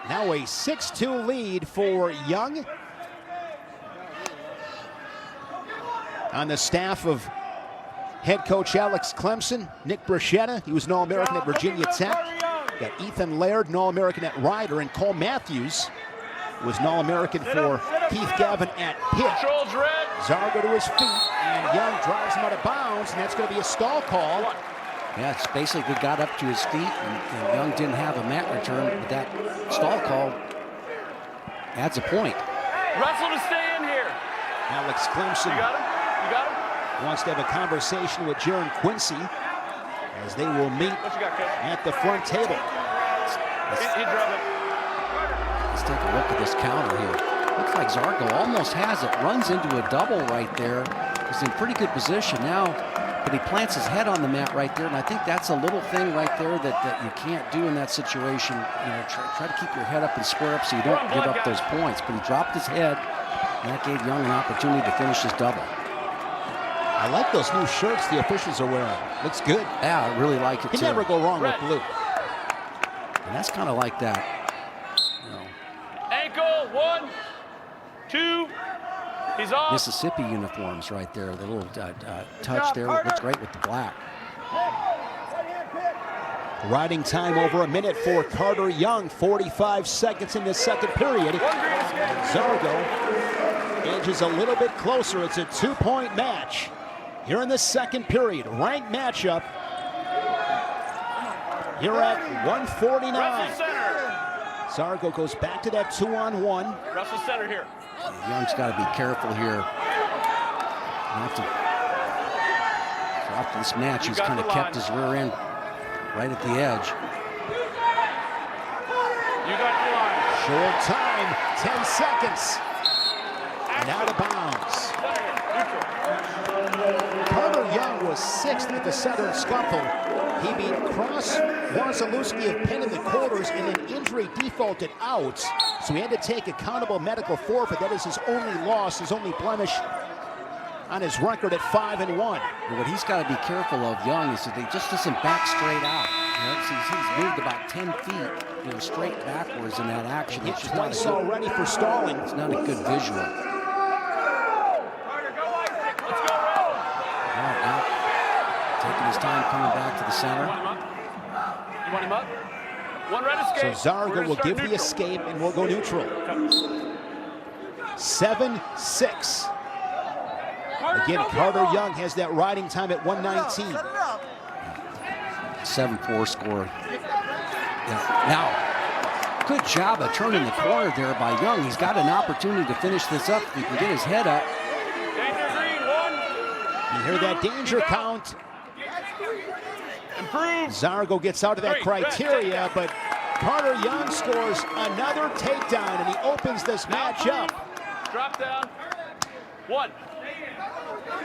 Now a 6-2 lead for Young. On the staff of head coach Alex Clemson, Nick Bruschetta. He was an All-American at Virginia Tech. Got Ethan Laird, an All-American at Ryder, and Cole Matthews was an All-American for Keith Gavin at Pitt. Zargo to his feet, and Young drives him out of bounds, and that's going to be a stall call. Yeah, it's basically got up to his feet, and Young didn't have a mat return, but that stall call adds a point. Wrestle to stay in here. Alex Clemson. You got him? You got him? Wants to have a conversation with Jaron Quincy as they will meet at the front table. He dropped it. Let's take a look at this counter here. Looks like Zargo almost has it, runs into a double right there. He's in pretty good position now, but he plants his head on the mat right there, and I think that's a little thing right there that you can't do in that situation. Try to keep your head up and square up so you don't give up those points, but he dropped his head, and that gave Young an opportunity to finish his double. I like those new shirts the officials are wearing. Looks good. Yeah, I really like it too. You never go wrong with blue. And that's kind of like that. Ankle, 1, 2. He's off. Mississippi uniforms right there. The little touch there looks great with the black. Riding time over a minute for Carter Young. 45 seconds in the second period. Zargo edges a little bit closer. It's a 2-point match here in the second period. Ranked matchup here at 149. Zargo goes back to that 2-on-1. Russell center here. Young's got to be careful here. Throughout this match, he's kind of kept his rear end right at the edge. You got your line. Short time, 10 seconds. And out of bounds. Carter Young was 6th at the Southern Scuffle. He beat Cross Warzalewski of Penn in the quarters, and then injury defaulted out. So he had to take accountable medical forfeit. That is his only loss, his only blemish on his record at 5-1. What he's got to be careful of, Young, is that he just doesn't back straight out. He's moved about 10 feet, straight backwards in that action. Hit twice already for stalling. It's not a good visual. Now, taking his time coming back to the center. You want him up? One red escape. So Zargo will give the escape and we'll go neutral. 7-6. Again, Carter Young has that riding time at 119. 7-4 score. Now, good job of turning the corner there by Young. He's got an opportunity to finish this up. He can get his head up. Danger green, 1. You hear that danger count. Improve. Zargo gets out of that criteria, but Carter Young scores another takedown, and he opens this match up. Drop down. 1.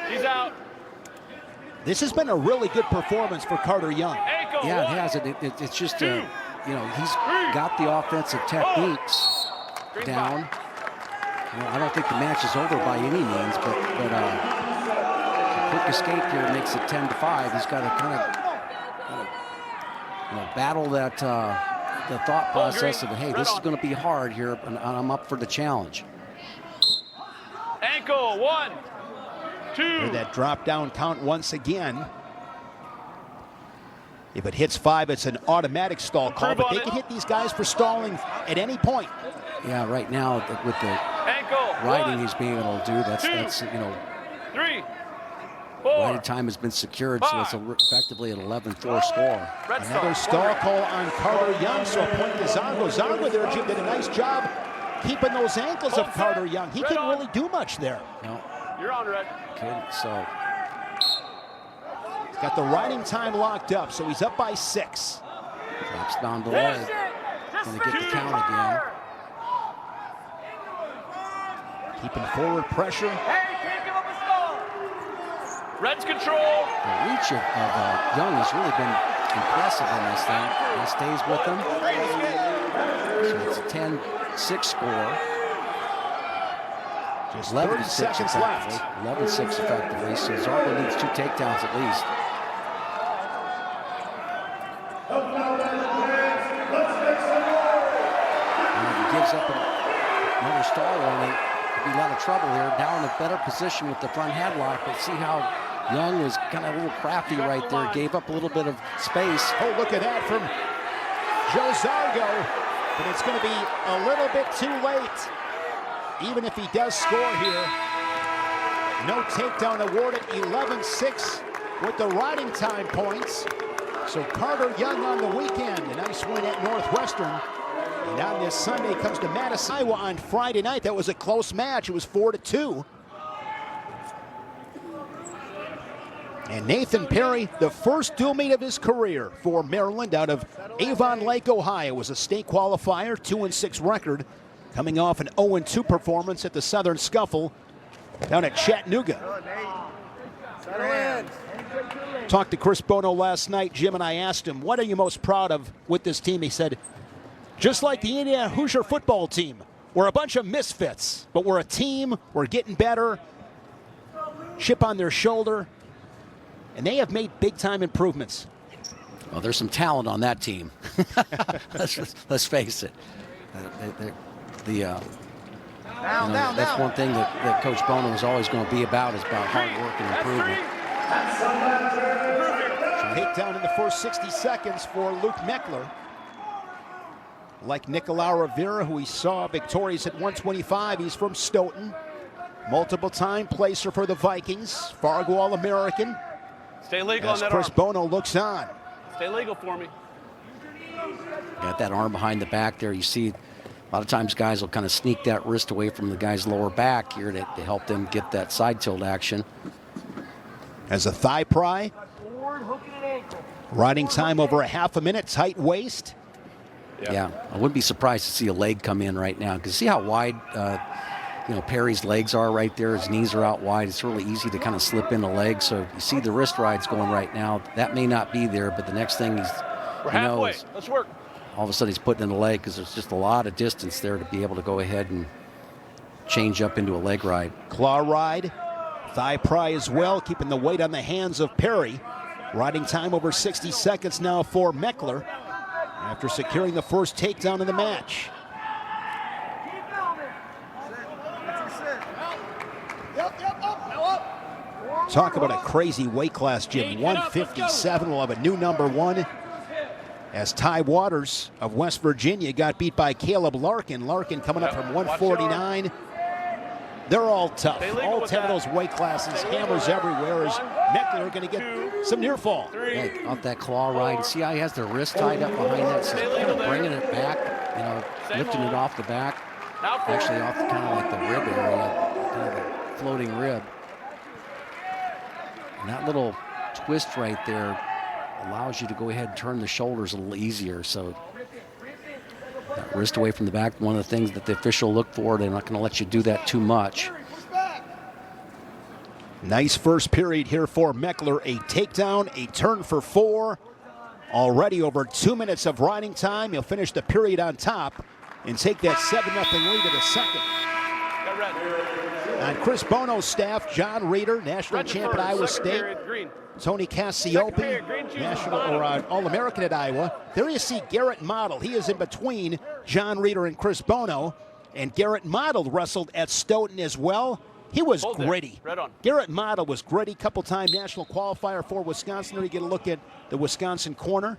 He's out. This has been a really good performance for Carter Young. Ankle, Yeah, it 1. has. It's just, he's got the offensive techniques down. I don't think the match is over by any means, but a quick escape here makes it 10-5. He's got to kind of battle that the thought process of, hey, this is going to be hard here, and I'm up for the challenge. Ankle, 1, 2. Hear that drop down count once again. If it hits 5, it's an automatic stall call, but they can hit these guys for stalling at any point. Yeah, right now with the Ankle, riding 1, he's being able to do, that's 3, 4. riding time has been secured, so it's effectively an 11-4 score. Another stall call on Carter Young, so a point to Zargo. Zargo there, Jim, did a nice job keeping those ankles of Carter Young. He couldn't really do much there. No. You're on, Red. Okay, so He's got the riding time locked up, so he's up by 6. drops down the leg. Going to get the count again. Keeping forward pressure. Red's control. The reach of Young has really been impressive in this thing. He stays with him. So it's a 10-6 score. Just 11 30 seconds left. 11-6 effectively, so Zargo needs 2 takedowns at least. And if he gives up another stall warning, could be a lot of trouble here. Now in a better position with the front headlock, but see how Young was kind of a little crafty right there, gave up a little bit of space. Oh, look at that from Joe Zargo, but it's going to be a little bit too late. Even if he does score here, no takedown awarded. 11-6 with the riding time points. So Carter Young on the weekend, a nice win at Northwestern. And on this Sunday comes to Madison, Iowa on Friday night. That was a close match. It was 4-2. And Nathan Perry, the first dual meet of his career for Maryland out of Avon Lake, Ohio, was a state qualifier, 2-6 record, coming off an 0-2 performance at the Southern Scuffle down at Chattanooga. Talked to Chris Bono last night, Jim, and I asked him, what are you most proud of with this team? He said, just like the Indiana Hoosier football team, we're a bunch of misfits, but we're a team, we're getting better, chip on their shoulder, and they have made big-time improvements. Well, there's some talent on that team. let's face it. That's one thing that Coach Bono is always going to be about, is about hard work and improvement. takedown in the first 60 seconds for Luke Meckler. Like Nicolau Rivera, who we saw victorious at 125, he's from Stoughton. Multiple-time placer for the Vikings, Fargo All-American. Stay legal As on that Chris arm. Bono looks on. Stay legal for me. Got that arm behind the back there. You see, a lot of times guys will kind of sneak that wrist away from the guy's lower back here to help them get that side tilt action. As a thigh pry. Riding time over a half a minute, tight waist. Yeah, I wouldn't be surprised to see a leg come in right now, because see how wide Perry's legs are right there. His knees are out wide. It's really easy to kind of slip in a leg. So you see the wrist rides going right now. That may not be there, but the next thing We're halfway. is Let's work. all of a sudden he's putting in a leg, because there's just a lot of distance there to be able to go ahead and change up into a leg ride. Claw ride, thigh pry as well, keeping the weight on the hands of Perry. Riding time over 60 seconds now for Meckler after securing the first takedown of the match. Talk about a crazy weight class, Jim. 157 will have a new number one, as Ty Waters of West Virginia got beat by Caleb Larkin. Larkin coming up from 149. They're all tough. All 10 of those weight classes, hammers everywhere, as Meckler going to get some near fall. Yeah, off that claw ride. See how he has the wrist tied up behind that, so kind of bringing it back, lifting it off the back. Actually off kind of like the rib area, kind of a floating rib. And that little twist right there allows you to go ahead and turn the shoulders a little easier. So that wrist away from the back, one of the things that the official look for. They're not going to let you do that too much. Nice first period here for Meckler. A takedown, a turn for 4. Already over 2 minutes of riding time. He'll finish the period on top and take that 7-0 lead to the second. On Chris Bono's staff, John Reeder, national champ at Iowa State. Tony Cassiope, national or All-American at Iowa. There you see Garrett Model. He is in between John Reeder and Chris Bono. And Garrett Model wrestled at Stoughton as well. He was gritty. Garrett Model was gritty. Couple-time national qualifier for Wisconsin. There you get a look at the Wisconsin corner.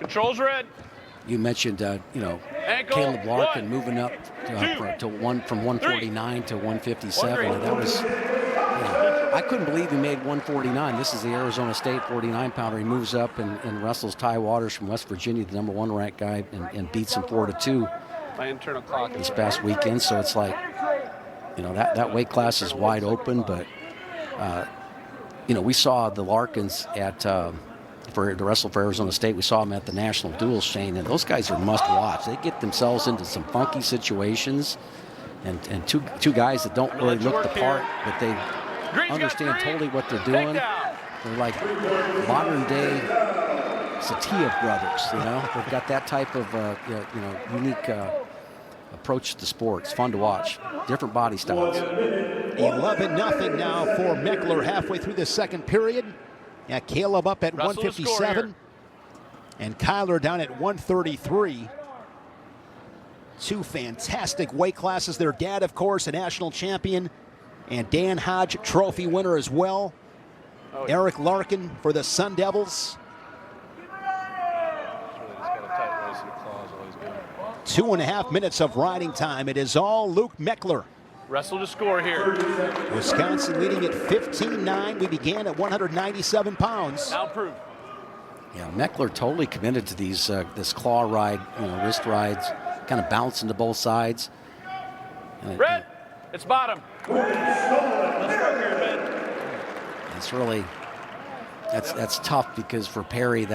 Controls red. You mentioned, Caleb Larkin moving up from 149 to 157. And that was, I couldn't believe he made 149. This is the Arizona State 49-pounder. He moves up and wrestles Ty Waters from West Virginia, the #1 ranked guy, and beats him 4-2. My internal clock this past weekend. So it's like, that weight class is wide open. But we saw the Larkins to wrestle for Arizona State. We saw them at the National Duels, Shane, and those guys are must-watch. They get themselves into some funky situations, and two guys that don't really look the part, but they understand totally what they're doing. They're like modern-day Satia brothers. They've got that type of unique approach to the sport. It's fun to watch. Different body styles. 11-0 now for Meckler halfway through the second period. Yeah, Caleb up at 157 and Kyler down at 133. Two fantastic weight classes. Their dad, of course, a national champion, and Dan Hodge, trophy winner as well. Eric Larkin for the Sun Devils. 2.5 minutes of riding time. It is all Luke Meckler. Wrestle to score here. Wisconsin leading at 15-9. We began at 197 pounds. Now prove. Yeah, Meckler totally committed to these this claw ride, wrist rides, kind of bouncing to both sides. Red, it's bottom. Let's work here, Ben. It's really, that's tough, because for Perry,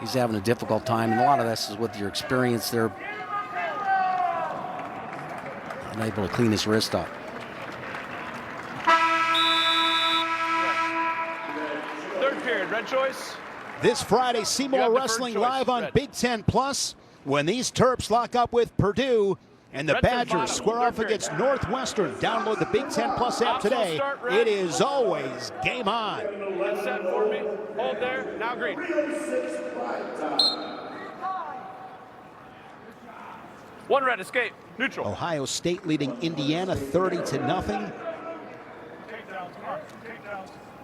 he's having a difficult time, and a lot of this is with your experience there. Unable to clean his wrist up. Third period, red choice. This Friday, Seymour Wrestling live on Big Ten Plus, when these Terps lock up with Purdue and the Badgers square off against Northwestern. Download the Big Ten Plus app today. It is always game on. Get set for me. Hold there. Now green. One red, escape. Neutral. Ohio State leading Indiana 30-0.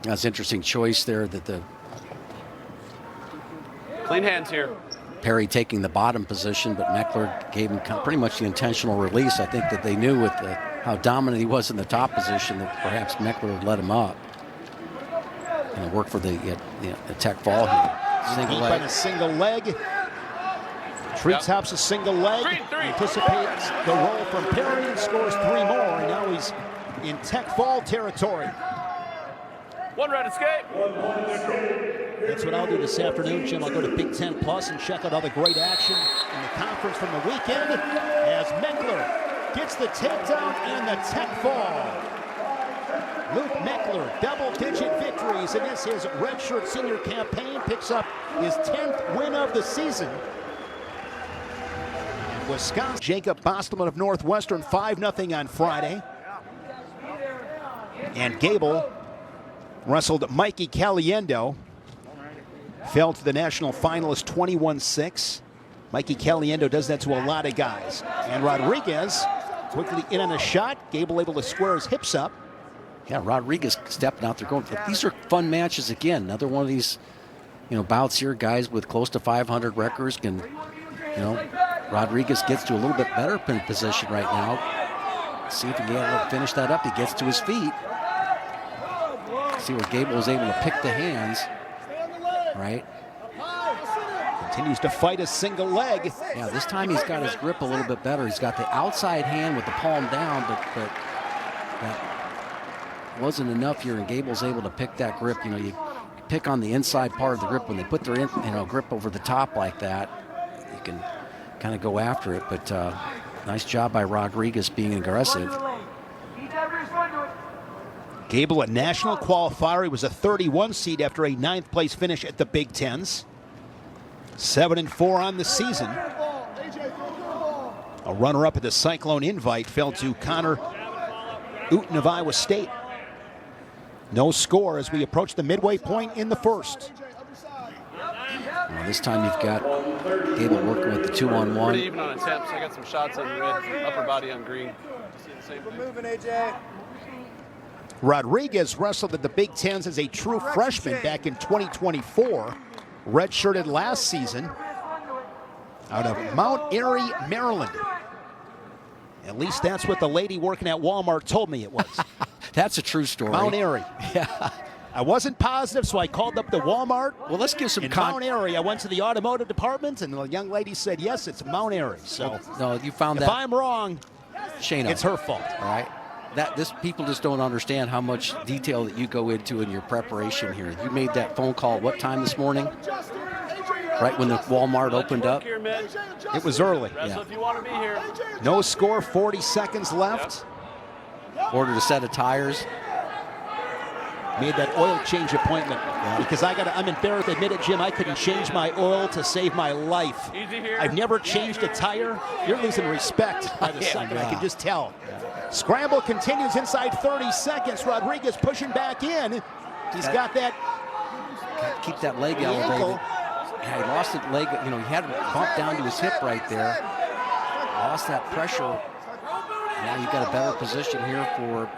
That's an interesting choice there that the Clean hands here. Perry taking the bottom position, but Meckler gave him pretty much the intentional release. I think that they knew with how dominant he was in the top position that perhaps Meckler would let him up. And work for the tech fall here. Single leg. A single leg. Treetops a single leg. Anticipates the roll from Perry and scores 3 more. And now he's in tech fall territory. One red escape. That's what I'll do this afternoon, Jim. I'll go to Big Ten Plus and check out all the great action in the conference from the weekend as Meckler gets the takedown and the tech fall. Luke Meckler, double-digit victories in his redshirt senior campaign, picks up his 10th win of the season. And Wisconsin, Jacob Bostelman of Northwestern, 5-0 on Friday. And Gable wrestled Mikey Caliendo. Fell to the national finalist 21-6. Mikey Caliendo does that to a lot of guys. And Rodriguez quickly in on a shot. Gable able to square his hips up. Yeah, Rodriguez stepping out there going. These are fun matches again. Another one of these, bouts here. Guys with close to 500 records can, Rodriguez gets to a little bit better position right now. See if he can able to finish that up. He gets to his feet. See where Gable was able to pick the hands. Right. Continues to fight a single leg. Yeah, this time he's got his grip a little bit better. He's got the outside hand with the palm down, but that wasn't enough here, and Gable's able to pick that grip. You pick on the inside part of the grip when they put their grip over the top like that. You can kind of go after it, but nice job by Rodriguez being aggressive. Gable, a national qualifier. He was a 31 seed after a 9th place finish at the Big Tens. 7-4 on the season. A runner-up at the Cyclone Invite fell to Connor Uten of Iowa State. No score as we approach the midway point in the first. Well, this time you've got Gable working with the 2-on-1. Pretty even on attempts. I got some shots on red, upper body on green. We're moving, AJ. Rodriguez wrestled at the Big Tens as a true freshman back in 2024. Redshirted last season out of Mount Airy, Maryland. At least that's what the lady working at Walmart told me it was. That's a true story. Mount Airy. Yeah. I wasn't positive, so I called up the Walmart. Well, let's give some in Mount Airy. I went to the automotive department, and the young lady said, yes, it's Mount Airy. So no, you found if that. If I'm wrong, Shayna, it's her fault. All right. People just don't understand how much detail that you go into in your preparation here. You made that phone call what time this morning? Right when the Walmart opened up? It was early. Yeah. If you want to be here. No score, 40 seconds left. Ordered a set of tires. Made that oil change appointment because I'm embarrassed to admit it, Jim. I couldn't change my oil to save my life. I've never changed a tire. You're losing respect by the second. I can just tell. Scramble continues inside 30 seconds. Rodriguez pushing back in. He's got that. Keep that leg elevated. Yeah, he lost that leg. He had it bumped down to his hip right there. Lost that pressure. Now you've got a better position here for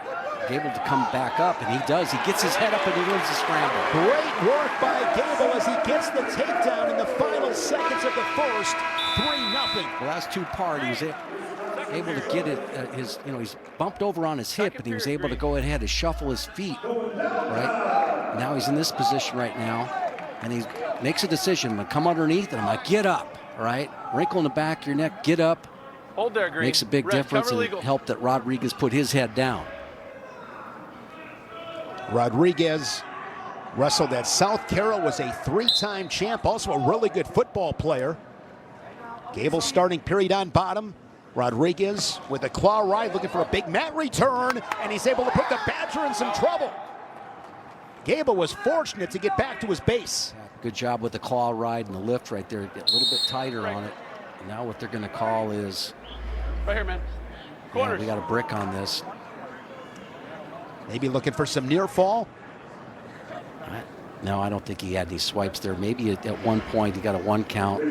Gable to come back up, and he does. He gets his head up and he wins the scramble. Great work by Gable as he gets the takedown in the final seconds of the first. 3-0. Well, that's two-part. He was able to get it. He's bumped over on his hip, and he was able to go ahead and shuffle his feet. Right now, he's in this position right now, and he makes a decision. I'm gonna come underneath, and I'm gonna get up. Right, wrinkle in the back of your neck. Get up. Hold there, Green. Makes a big difference, and it helped that Rodriguez put his head down. Rodriguez wrestled at South Carroll, was a 3-time champ, also a really good football player. Gable starting period on bottom. Rodriguez with a claw ride looking for a big mat return, and he's able to put the Badger in some trouble. Gable was fortunate to get back to his base. Good job with the claw ride and the lift right there. Get a little bit tighter on it. And now what they're going to call is... Right here, man. Corners. Yeah, we got a brick on this. Maybe looking for some near fall. No, I don't think he had any swipes there. Maybe at one point he got a 1 count.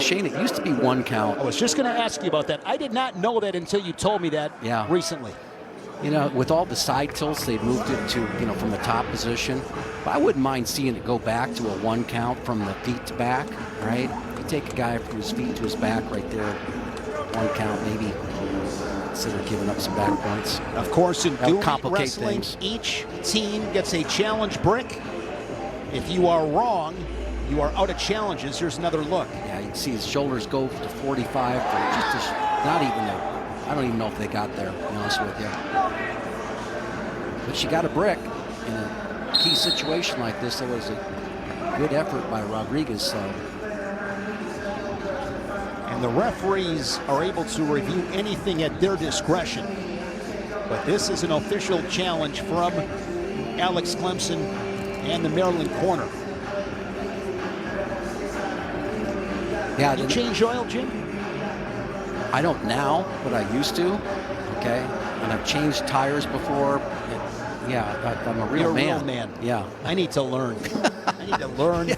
Shane, it used to be 1 count. I was just going to ask you about that. I did not know that until you told me that recently. You know, with all the side tilts, they moved it to, you know, from the top position. But I wouldn't mind seeing it go back to a 1 count from the feet to back, right? You take a guy from his feet to his back right there, 1 count maybe, instead of giving up some back points. Of course, in That'll dual complicate wrestling, things. each team gets a challenge brick. If you are wrong, you are out of challenges. Here's another look. Yeah, you can see his shoulders go to 45 for just not even a, I don't even know if they got there, to be honest with you. But she got a brick in a key situation like this. That was a good effort by Rodriguez. So. And the referees are able to review anything at their discretion. But this is an official challenge from Alex Clemson and the Maryland corner. Yeah, You change oil, Jim? I don't now, but I used to. Okay, and I've changed tires before. Yeah, I'm a real You're man. a real man. Yeah. I need to learn. I need to learn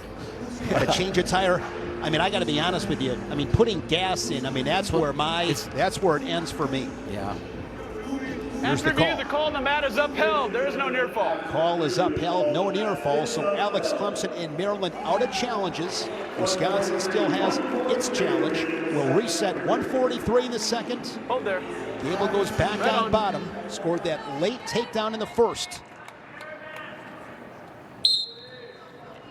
how to change a tire. I mean, I got to be honest with you. I mean, putting gas in, I mean, that's where it ends for me. Yeah. Here's the call. The call on the mat is upheld. There is no near fall. Call is upheld, no near fall. So Alex Clemson in Maryland out of challenges. Wisconsin still has its challenge. Will reset 1:43 in the second. Hold there. Gable goes back on bottom. Scored that late takedown in the first.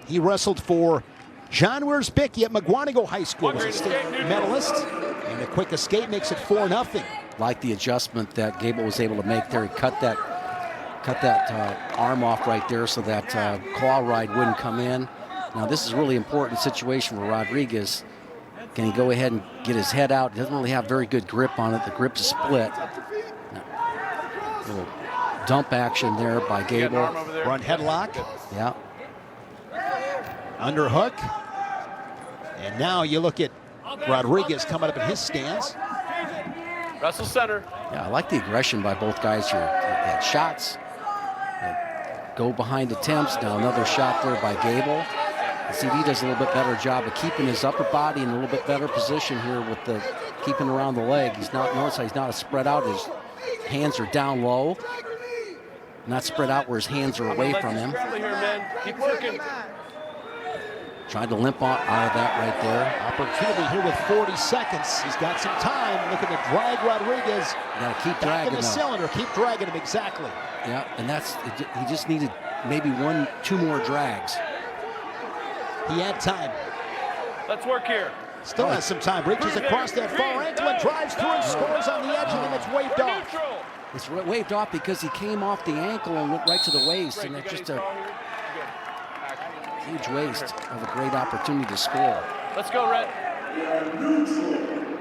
He wrestled for John Wiersbicki at McGuanago High School as a state medalist. And a quick escape makes it 4-0. Like the adjustment that Gable was able to make there. He cut that arm off right there so that claw ride wouldn't come in. Now this is a really important situation for Rodriguez. Can he go ahead and get his head out? He doesn't really have very good grip on it. The grip is split. Little dump action there by Gable. Front headlock. Yeah. Underhook. And now you look at Rodriguez coming up in his stance. Wrestle center. Yeah, I like the aggression by both guys here. They had shots. Go behind attempts. Now another shot there by Gable. CV does a little bit better job of keeping his upper body in a little bit better position here with the keeping around the leg. He's not, notice how he's not spread out. His hands are down low. Not spread out where his hands are away from him. Keep working. Trying to limp out of that right there. Opportunity here with 40 seconds. He's got some time. Looking to drag Rodriguez. Got to keep back dragging in the though. cylinder. Keep dragging him, exactly. Yeah, and he just needed maybe 1-2 more drags. He had time. Let's work here. Still has some time. Reaches across that far ankle and drives through and scores on the edge, and then it's waved off. It's waved off because he came off the ankle and went right to the waist, and it's just a huge waste of a great opportunity to score. Let's go, Red.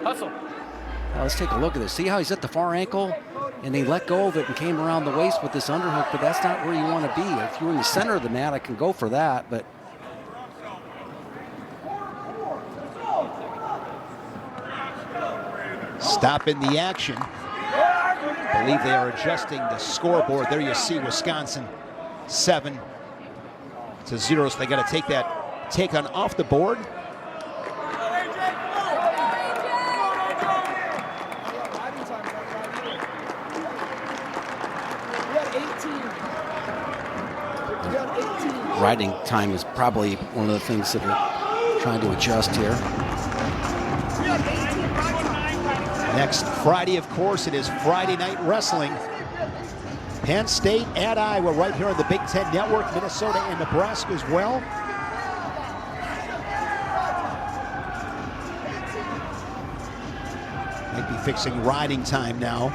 Hustle. Now let's take a look at this. See how he's at the far ankle, and he let go of it and came around the waist with this underhook, but that's not where you want to be. If you're in the center of the mat, I can go for that, but Stopping the action. I believe they are adjusting the scoreboard. There you see Wisconsin 7-0. So they got to take that take-on off the board. riding time is probably one of the things that we're trying to adjust here. Next Friday, of course, it is Friday Night Wrestling. Penn State at Iowa right here on the Big Ten Network, Minnesota and Nebraska as well. Might be fixing riding time now.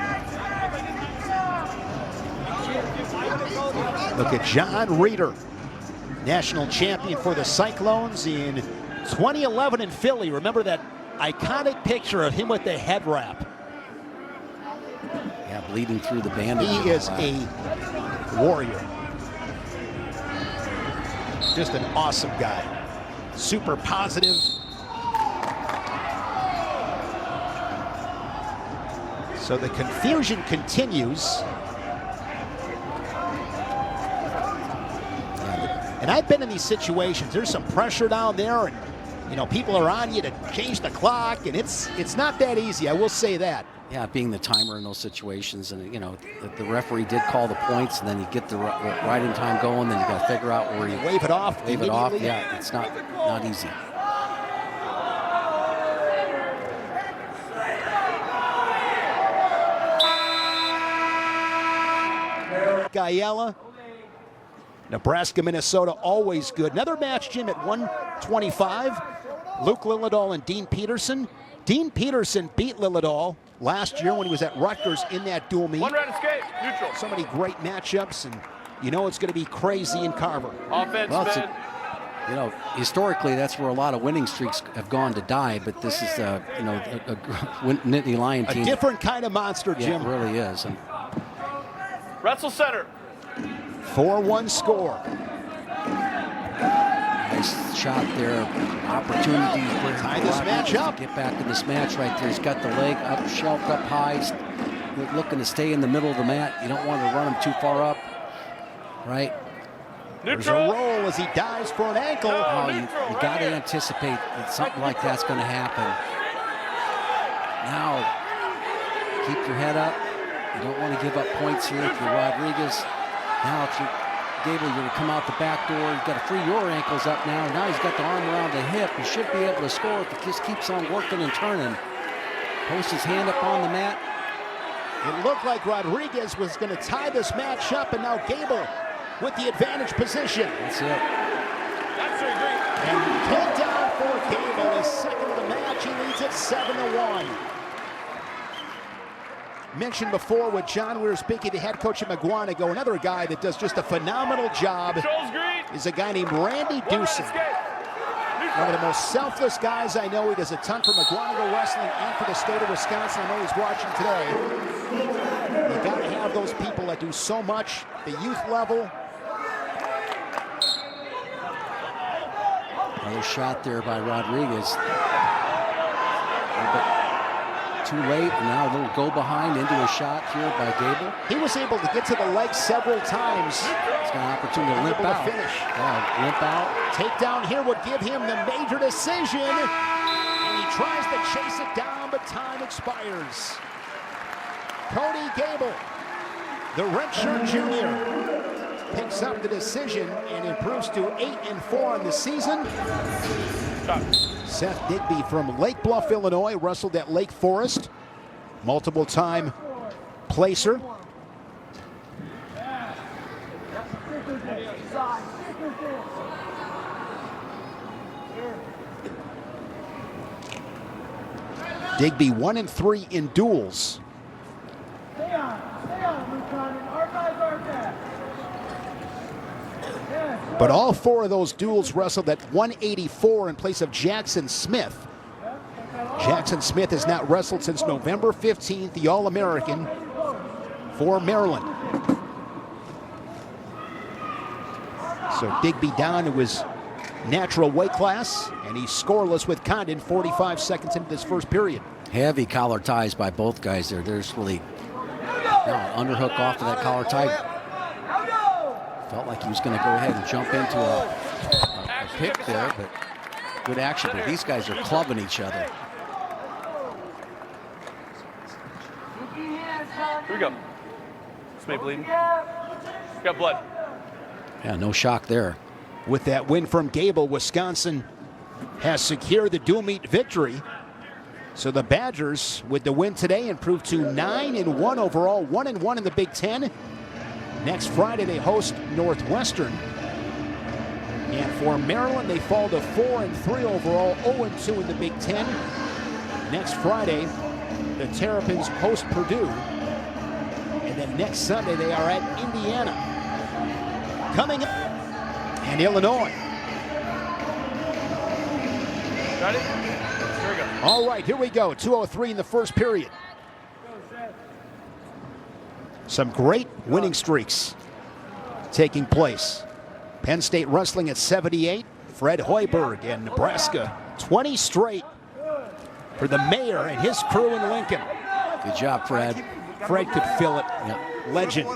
Look at John Reeder, national champion for the Cyclones in 2011 in Philly. Remember that iconic picture of him with the head wrap. Yeah, bleeding through the bandage. He is a warrior. Just an awesome guy. Super positive. So the confusion continues. And I've been in these situations. There's some pressure down there, and you know, people are on you to change the clock, and it's not that easy, I will say that. Yeah, being the timer in those situations, and you know, the referee did call the points, and then you get the right in time going, then you got to figure out where you wave it off. Yeah, it's not easy. Guyella. Nebraska, Minnesota, always good. Another match, Jim, at 125. Luke Lillidahl and Dean Peterson. Dean Peterson beat Lillidahl last year when he was at Rutgers in that dual meet. One red escape, neutral. So many great matchups, and you know it's going to be crazy in Carver. Offense, well, man. You know, historically, that's where a lot of winning streaks have gone to die, but this is, you know, a Nittany Lion team. A different kind of monster, Jim. Yeah, it really is. And Wrestle center. 4-1 score. nice shot there. Opportunity for tie this match up. Get back in this match right there. He's got the leg up, shelved up high, looking to stay in the middle of the mat. You don't want to run him too far up, right? There's a roll as he dives for an ankle. Oh, you got to anticipate that something like that's going to happen. Now, keep your head up. You don't want to give up points here if you're Rodriguez. Now, if you're Gable, you're going to come out the back door. You've got to free your ankles up now. Now he's got the arm around the hip. He should be able to score if he just keeps on working and turning. Posts his hand up on the mat. It looked like Rodriguez was going to tie this match up, and now Gable with the advantage position. That's it. That's a great. And takedown for Gable, his second of the match. He leads it 7-1. Mentioned before with John, we were speaking to head coach at McGuanago. Another guy that does just a phenomenal job is a guy named Randy Dewson. One of the most selfless guys I know. He does a ton for McGuanago Wrestling and for the state of Wisconsin. I know he's watching today. You got to have those people that do so much, the youth level. Another shot there by Rodriguez. Too late, and now a little go behind into a shot here by Gable. He was able to get to the leg several times. He's got an opportunity to limp out. Finish. Yeah, limp out. Takedown here would give him the major decision. And he tries to chase it down, but time expires. Cody Gable, the redshirt junior, picks up the decision and improves to 8-4 on the season. Stop. Seth Digby from Lake Bluff, Illinois, wrestled at Lake Forest. Multiple-time placer. Digby 1-3 in duels. But all four of those duels wrestled at 184 in place of Jackson Smith. Jackson Smith has not wrestled since November 15th, the All-American for Maryland. So Digby down to his natural weight class, and he's scoreless with Condon 45 seconds into this first period. Heavy collar ties by both guys there. There's really underhook off of that collar tie. Felt like he was going to go ahead and jump into a pick there, but good action. But these guys are clubbing each other. Here we go. This bleeding. Got blood. Yeah, no shock there. With that win from Gable, Wisconsin has secured the dual meet victory. So the Badgers, with the win today, improved to 9-1 overall, 1-1 in the Big Ten. Next Friday, they host Northwestern. And for Maryland, they fall to 4-3 overall, 0-2 in the Big Ten. Next Friday, the Terrapins host Purdue. And then next Sunday, they are at Indiana. Coming up, and Illinois. Got it? Here we go. All right, here we go. 2:03 in the first period. Some great winning streaks taking place. Penn State wrestling at 78. Fred Hoiberg and Nebraska 20 straight for the mayor and his crew in Lincoln. Good job, Fred. Fred could fill it. Yep. Legend.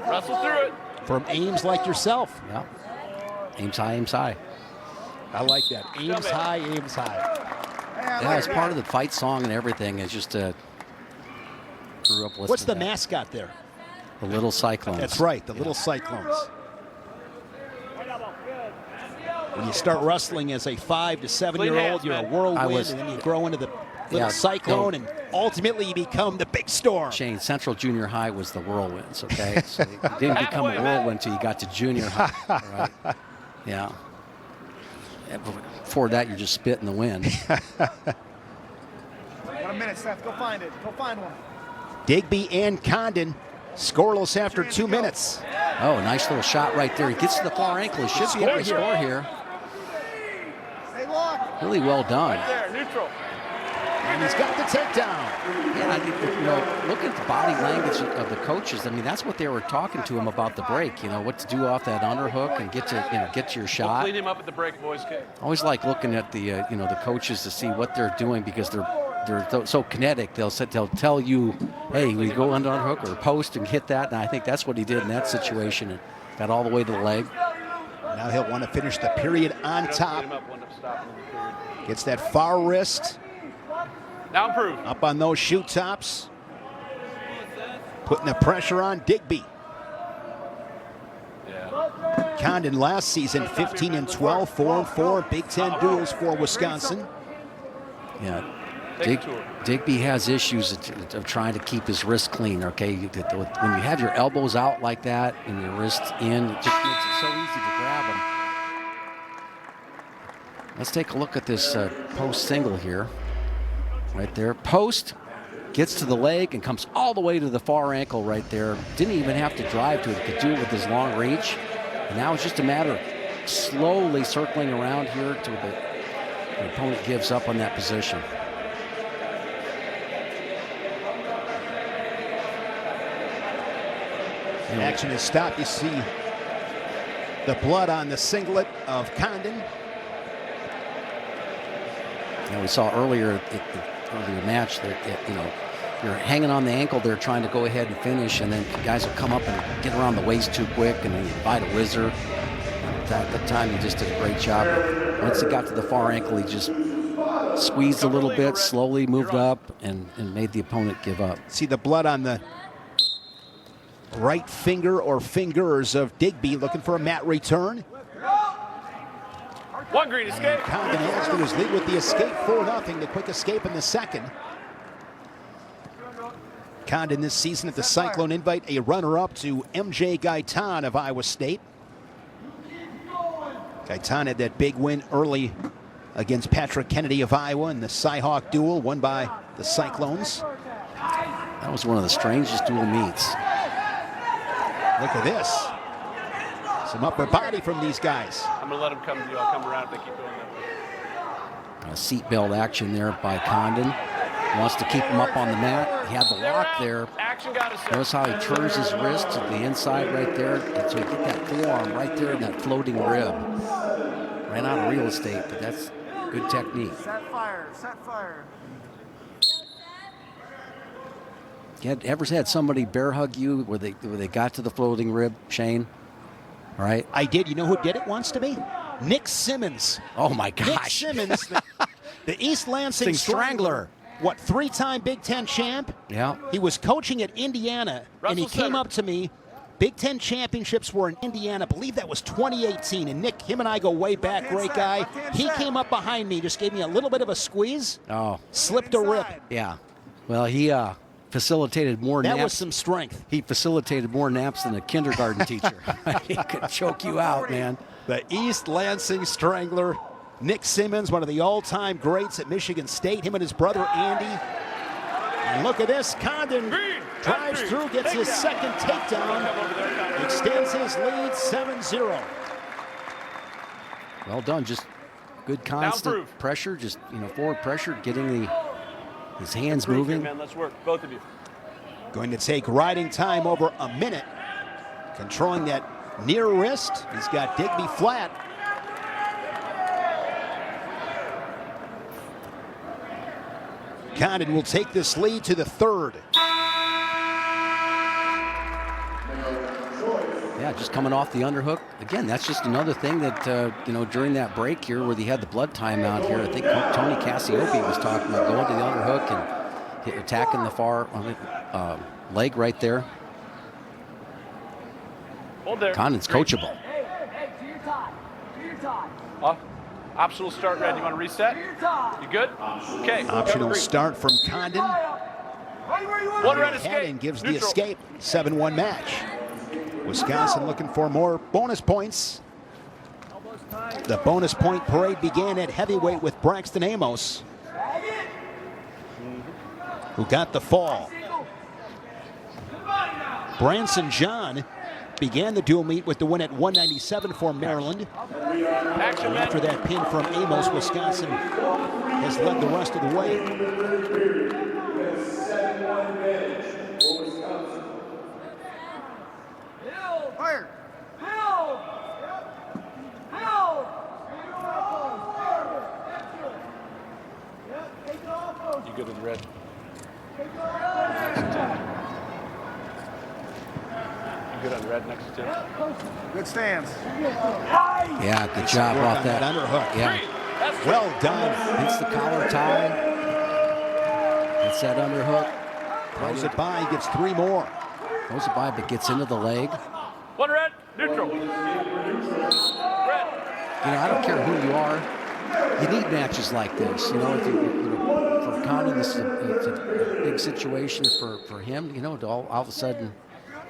Wrestle through it. From Ames like yourself. Yep. Ames high, aim high. I like that. Ames high, Ames high. Yeah, it's part of the fight song and everything. It's just grew up listening. What's the to that. mascot there? The Little Cyclones. That's right, the Little Cyclones. When you start wrestling as a 5 to 7-year-old, you're a whirlwind, and then you grow into the little cyclone, and ultimately you become the big storm. Shane, Central Junior High was the whirlwinds, okay? So you didn't become a whirlwind until you got to junior high, right? Yeah. Before that, you just spit in the wind. 1 minute, Seth. Go find it. Go find one. Digby and Condon scoreless after 2 minutes. Oh, nice little shot right there. He gets to the far ankle. He should be able to score here. Hey, look. Really well done. Right there, neutral. And he's got the takedown. Yeah, I think, you know, look at the body language of the coaches. I mean, that's what they were talking to him about the break. You know, what to do off that underhook and get to your shot. We'll clean him up at the break, boys. Okay. I always like looking at the the coaches to see what they're doing, because they're so kinetic. They'll tell you, hey, we go under underhook or post and hit that. And I think that's what he did in that situation. And got all the way to the leg. Now he'll want to finish the period on top. Gets that far wrist. Now improve. Up on those shoe tops. Putting the pressure on Digby. Yeah. Condon last season 15-12, 4-4 Big Ten duels for Wisconsin. Yeah. Digby has issues of trying to keep his wrist clean, okay? When you have your elbows out like that and your wrist in, it just makes it so easy to grab them. Let's take a look at this post single here. Right there. Post gets to the leg and comes all the way to the far ankle right there. Didn't even have to drive to it. Could do it with his long reach. And now it's just a matter of slowly circling around here until the opponent gives up on that position. Action is stopped. You see the blood on the singlet of Condon. We saw earlier in the match that you're hanging on the ankle there trying to go ahead and finish, and then guys will come up and get around the waist too quick, and then you bite a whizzer. At that time, he just did a great job. But once he got to the far ankle, he just squeezed a little bit, slowly moved up, and made the opponent give up. See the blood on the right finger or fingers of Digby, looking for a mat return. One green escape. Condon adds to his lead with the escape, 4-0, the quick escape in the second. Condon this season at the Cyclone Invite, a runner-up to MJ Gaitan of Iowa State. Gaitan had that big win early against Patrick Kennedy of Iowa in the Cy-Hawk duel, won by the Cyclones. That was one of the strangest dual meets. Look at this. Some upper body from these guys. I'm going to let them come to you. I'll come around if they keep doing that. Seatbelt action there by Condon. Wants to keep him up on the mat. He had the lock there. Action got us. Notice how he turns his wrist to the inside right there. And so you get that forearm right there in that floating rib. Ran out of real estate, but that's good technique. Set fire. Set fire. You ever had somebody bear hug you where they got to the floating rib, Shane? All right. I did. You know who did it once to me? Nick Simmons. Oh, my gosh. Nick Simmons, the East Lansing Strangler. What, 3-time Big Ten champ? Yeah. He was coaching at Indiana, and he came up to me. Big Ten championships were in Indiana. I believe that was 2018. And Nick, him and I go way back, great guy. He came up behind me, just gave me a little bit of a squeeze. Oh. Slipped a rip. Yeah. Well, he facilitated more naps. That was some strength. He facilitated more naps than a kindergarten teacher. He could choke you out, man. The East Lansing Strangler, Nick Simmons, one of the all-time greats at Michigan State, him and his brother Andy. And look at this, Condon drives through, gets his second takedown, extends his lead 7-0. Well done, just good constant pressure, just forward pressure, getting his hands moving. Man, let's work, both of you. Going to take riding time over a minute, controlling that near wrist. He's got Digby flat. Condon will take this lead to the third. Yeah, just coming off the underhook. Again, that's just another thing that, you know, during that break here where they had the blood timeout here, I think Tony Cassiope was talking about going to the underhook and attacking the far leg right there. Hold there. Condon's coachable. Optional start, Red. You want to reset? You good? Okay. Optional start from Condon. One red escape. And gives the Neutral. escape. 7-1 match. Wisconsin looking for more bonus points. The bonus point parade began at heavyweight with Braxton Amos, who got the fall. Branson John began the dual meet with the win at 197 for Maryland. And after that pin from Amos, Wisconsin has led the rest of the way. Fire. You good with the red? You good on red next to 10? Good stance. Yeah, good job Work off on that. underhook. Yeah, That's Well done. hits the collar tie. Hits that underhook. Throws it by, gets 3 more. Throws it by, but gets into the leg. one red, neutral. Red. You know, I don't care who you are. You need matches like this. You know, if for Condon, this is it's a big situation for him. You know, to all of a sudden,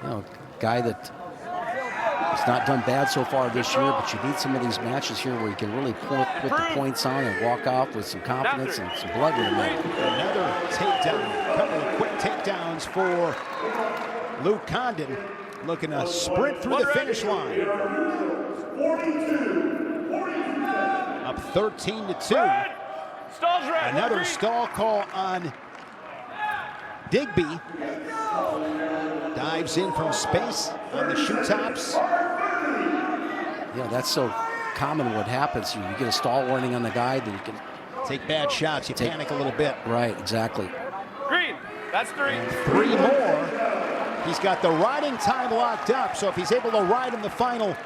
you know, guy that has not done bad so far this year, but you need some of these matches here where you can really put the points on and walk off with some confidence and some blood in the middle. Another takedown. A couple of quick takedowns for Luke Condon, looking to sprint through the finish line. Up 13-2. Stalls red. Another stall call on Digby. Dives in from space on the shoe tops. Yeah, that's so common what happens. You get a stall warning on the guy, then you can Take bad shots, you panic a little bit. right, exactly. Green. That's 3. 3 more. He's got the riding time locked up, so if he's able to ride in the final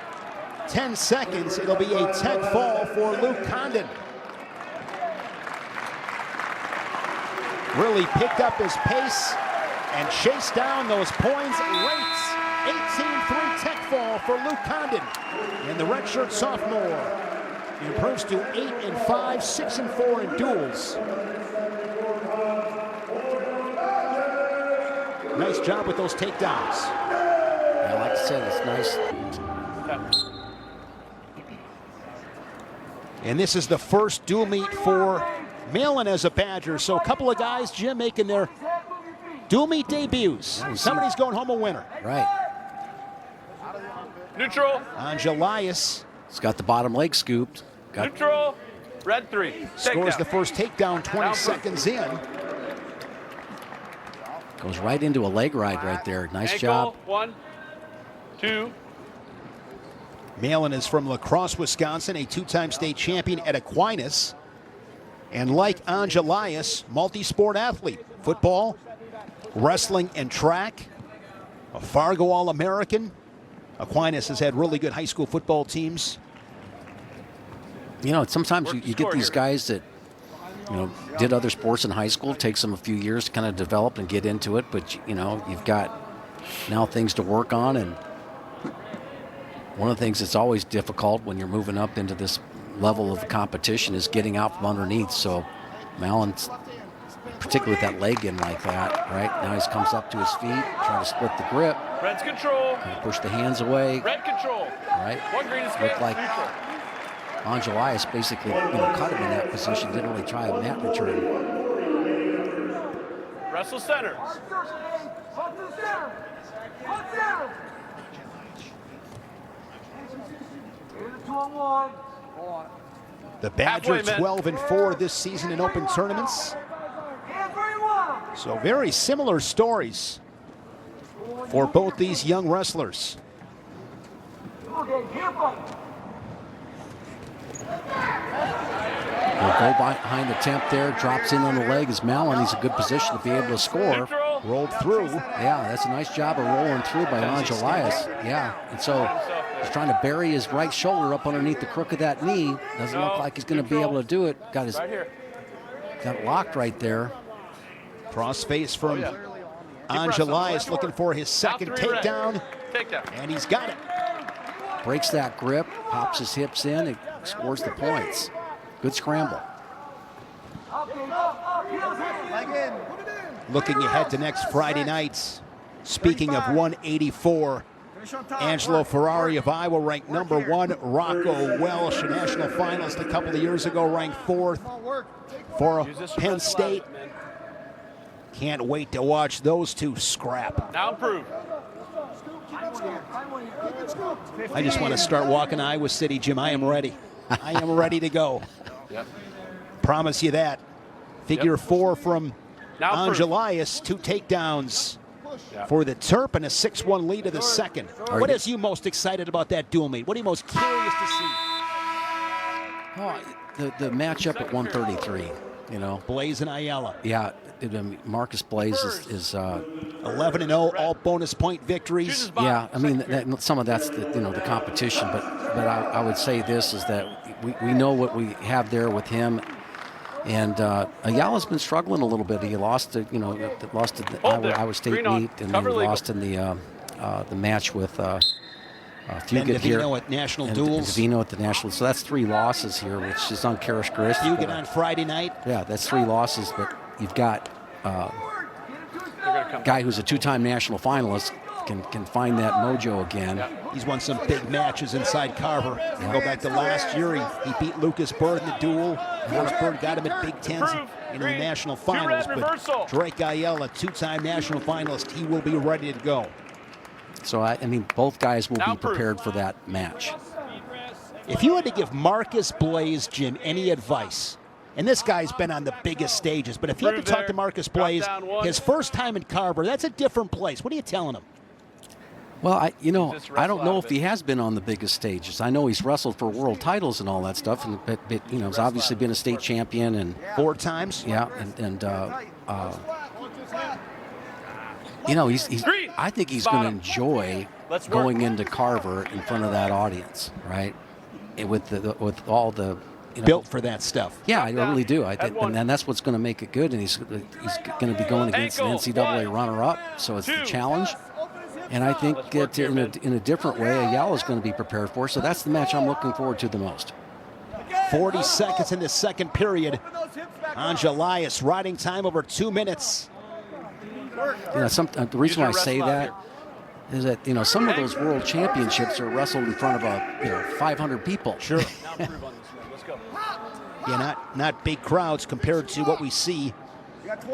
10 seconds, it'll be a tech fall for Luke Condon. Really picked up his pace and chased down those points late. 18-3 tech fall for Luke Condon. And the redshirt sophomore improves to 8-5, 6-4 in duels. Nice job with those takedowns. Yeah, like I said, it's nice. And this is the first dual meet for Malin as a Badger. So a couple of guys, Jim, making their dual meet debuts. Somebody's going home a winner. Right. Neutral. Anjelias He's got the bottom leg scooped. Got Neutral. Red 3. scores Takedown. the first takedown 20 seconds in. Goes right into a leg ride right there. Nice Ankle. job. 1, 2. Malin is from La Crosse, Wisconsin, a 2-time state champion at Aquinas. And like Anjelias, multi-sport athlete. Football, wrestling, and track. A Fargo All-American. Aquinas has had really good high school football teams. You know, sometimes you get score these here. guys that, you know, did other sports in high school. It takes them a few years to kind of develop and get into it. But, you know, you've got now things to work on. And one of the things that's always difficult when you're moving up into this level of competition is getting out from underneath. So Malin's, particularly with that leg in like that, right? Now he comes up to his feet, trying to split the grip, Red's control. push the hands away, Red control. right? 1 green escape. Looked like Neutral. Anjelias basically, you know, caught him in that position, didn't really try a mat return. Wrestle center. The Badger Halfway, men. 12-4 this season in open tournaments. So very similar stories for both these young wrestlers. He'll go behind the temp there, drops in on the leg as Malin. He's in a good position to be able to score. Rolled through. Yeah, that's a nice job of rolling through by Angelis. Yeah, and so he's trying to bury his right shoulder up underneath the crook of that knee. Doesn't look like he's going to be able to do it. Got it locked right there. Cross face from Angelis looking for his second takedown. And he's got it. Breaks that grip, pops his hips in, and scores the points. Good scramble. Looking ahead to next Friday night. Speaking of 184, Angelo Ferrari of Iowa ranked number 1. Rocco Welsh, a national finalist a couple of years ago, ranked 4th for Penn State. Can't wait to watch those two scrap. Now improve. I just want to start walking Iowa City, Jim. I am ready. I am ready to go. Yep. Promise you that. Figure 4 from Now Angelis, 2 takedowns for the Terp and a 6-1 lead of the second. What is you most excited about that duel meet? What are you most curious to see? Oh, the matchup at 133, you know. Blaze and Ayala. Yeah, Marcus Blaze is 11-0, all bonus point victories. Yeah, I mean, some of that's the competition, but I would say this is that we know what we have there with him. And Ayala's been struggling a little bit. He lost to the Iowa State meet, and then lost in the match with Fugit here. at National Duels. Davino at the National. So that's 3 losses here, which is uncharacteristic. Fugit on Friday night. Yeah, that's 3 losses, but you've got a guy who's a 2-time national finalist can find that mojo again. He's won some big matches inside Carver. Go back to last year, he beat Lucas Bird in the duel. Lucas Bird got him at Big Tens in the national finals, but Drake Ayala, 2-time national finalist, he will be ready to go. So, I mean, both guys will be prepared for that match. If you had to give Marcus Blaze, Jim, any advice, and this guy's been on the biggest stages, but if you had to talk to Marcus Blaze, his first time in Carver, that's a different place. What are you telling him? Well, I don't know if he has been on the biggest stages. I know he's wrestled for world titles and all that stuff, but he's obviously been a state champion and 4 times. Yeah, I think he's going to enjoy going into Carver in front of that audience, right? With all the built for that stuff. Yeah, I really do. I think, and that's what's going to make it good. And he's going to be going against an NCAA runner-up, so it's the challenge. And I think in a different way, Ayala's going to be prepared for. So that's the match I'm looking forward to the most. 40 seconds in the second period. Angelis riding time over 2 minutes. The reason why I say that is that some of those world championships are wrestled in front of 500 people. Sure. Yeah, not big crowds compared to what we see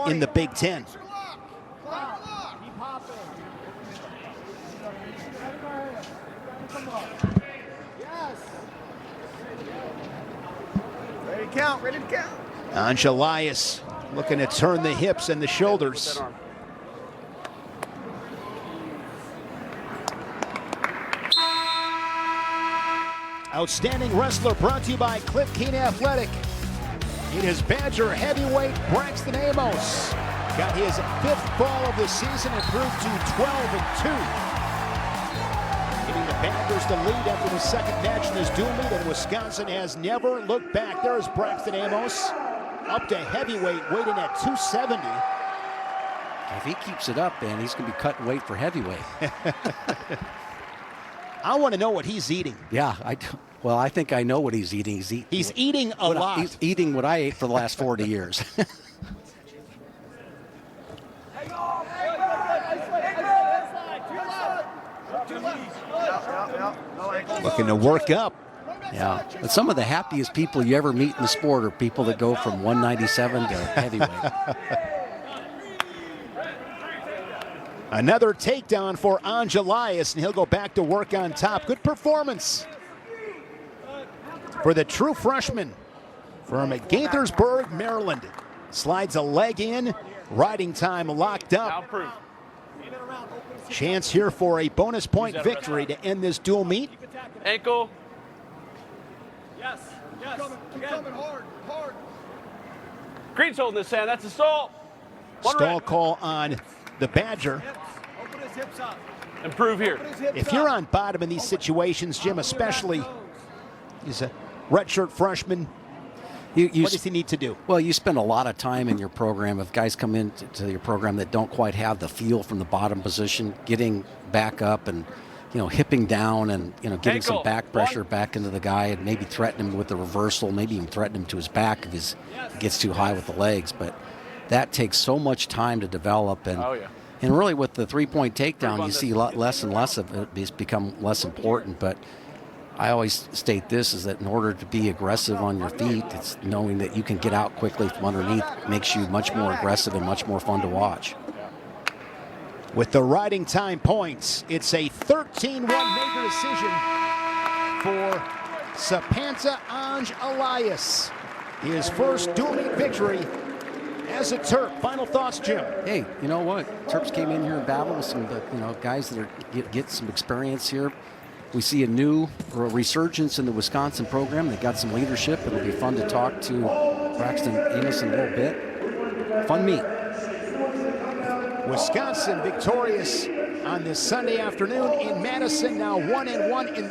in the Big Ten. Ready to count. Angelis looking to turn the hips and the shoulders. Outstanding wrestler brought to you by Cliff Keen Athletic. It is Badger heavyweight Braxton Amos. Got his 5th fall of the season, improved to 12-2. Giving the Badgers the lead after the second match in this duel meet, and Wisconsin has never looked back. There's Braxton Amos, up to heavyweight, weighing at 270. If he keeps it up, man, he's going to be cutting weight for heavyweight. I want to know what he's eating. Yeah, I think I know what he's eating. He's eating a lot. He's eating what I ate for the last 40 years. Looking to work up. Yeah, but some of the happiest people you ever meet in the sport are people that go from 197 to heavyweight. Another takedown for Angelis, and he'll go back to work on top. Good performance for the true freshman from Gaithersburg, Maryland. Slides a leg in, riding time locked up. Chance here for a bonus point victory to end this dual meet. Ankle. Yes. Keep coming hard. Green's holding this hand. That's assault. Stall call on the Badger. Open his hips up. Improve here. Open his hips If up. you're on bottom in these situations, Jim, especially, he's a redshirt freshman. You What does he need to do? Well, you spend a lot of time in your program. If guys come into your program that don't quite have the feel from the bottom position, getting back up and, hipping down and, getting Ankle. some back pressure back into the guy and maybe threaten him with the reversal, maybe even threaten him to his back if he gets too high with the legs. But that takes so much time to develop. And, Oh, yeah. and really with the three-point takedown, on you this. see a lot less and less of it. It's become less important. But I always state this, is that in order to be aggressive on your feet, it's knowing that you can get out quickly from underneath makes you much more aggressive and much more fun to watch. With the riding time points, it's a 13-1 major decision for Sapanta Ange Elias. His first dual meet victory as a Terp. Final thoughts, Jim? Hey, you know what? Terps came in here and battled with some guys that are get some experience here. We see a new resurgence in the Wisconsin program. They got some leadership. It'll be fun to talk to Braxton Amos in a little bit. Fun meet. Wisconsin victorious on this Sunday afternoon in Madison, now 1-1 in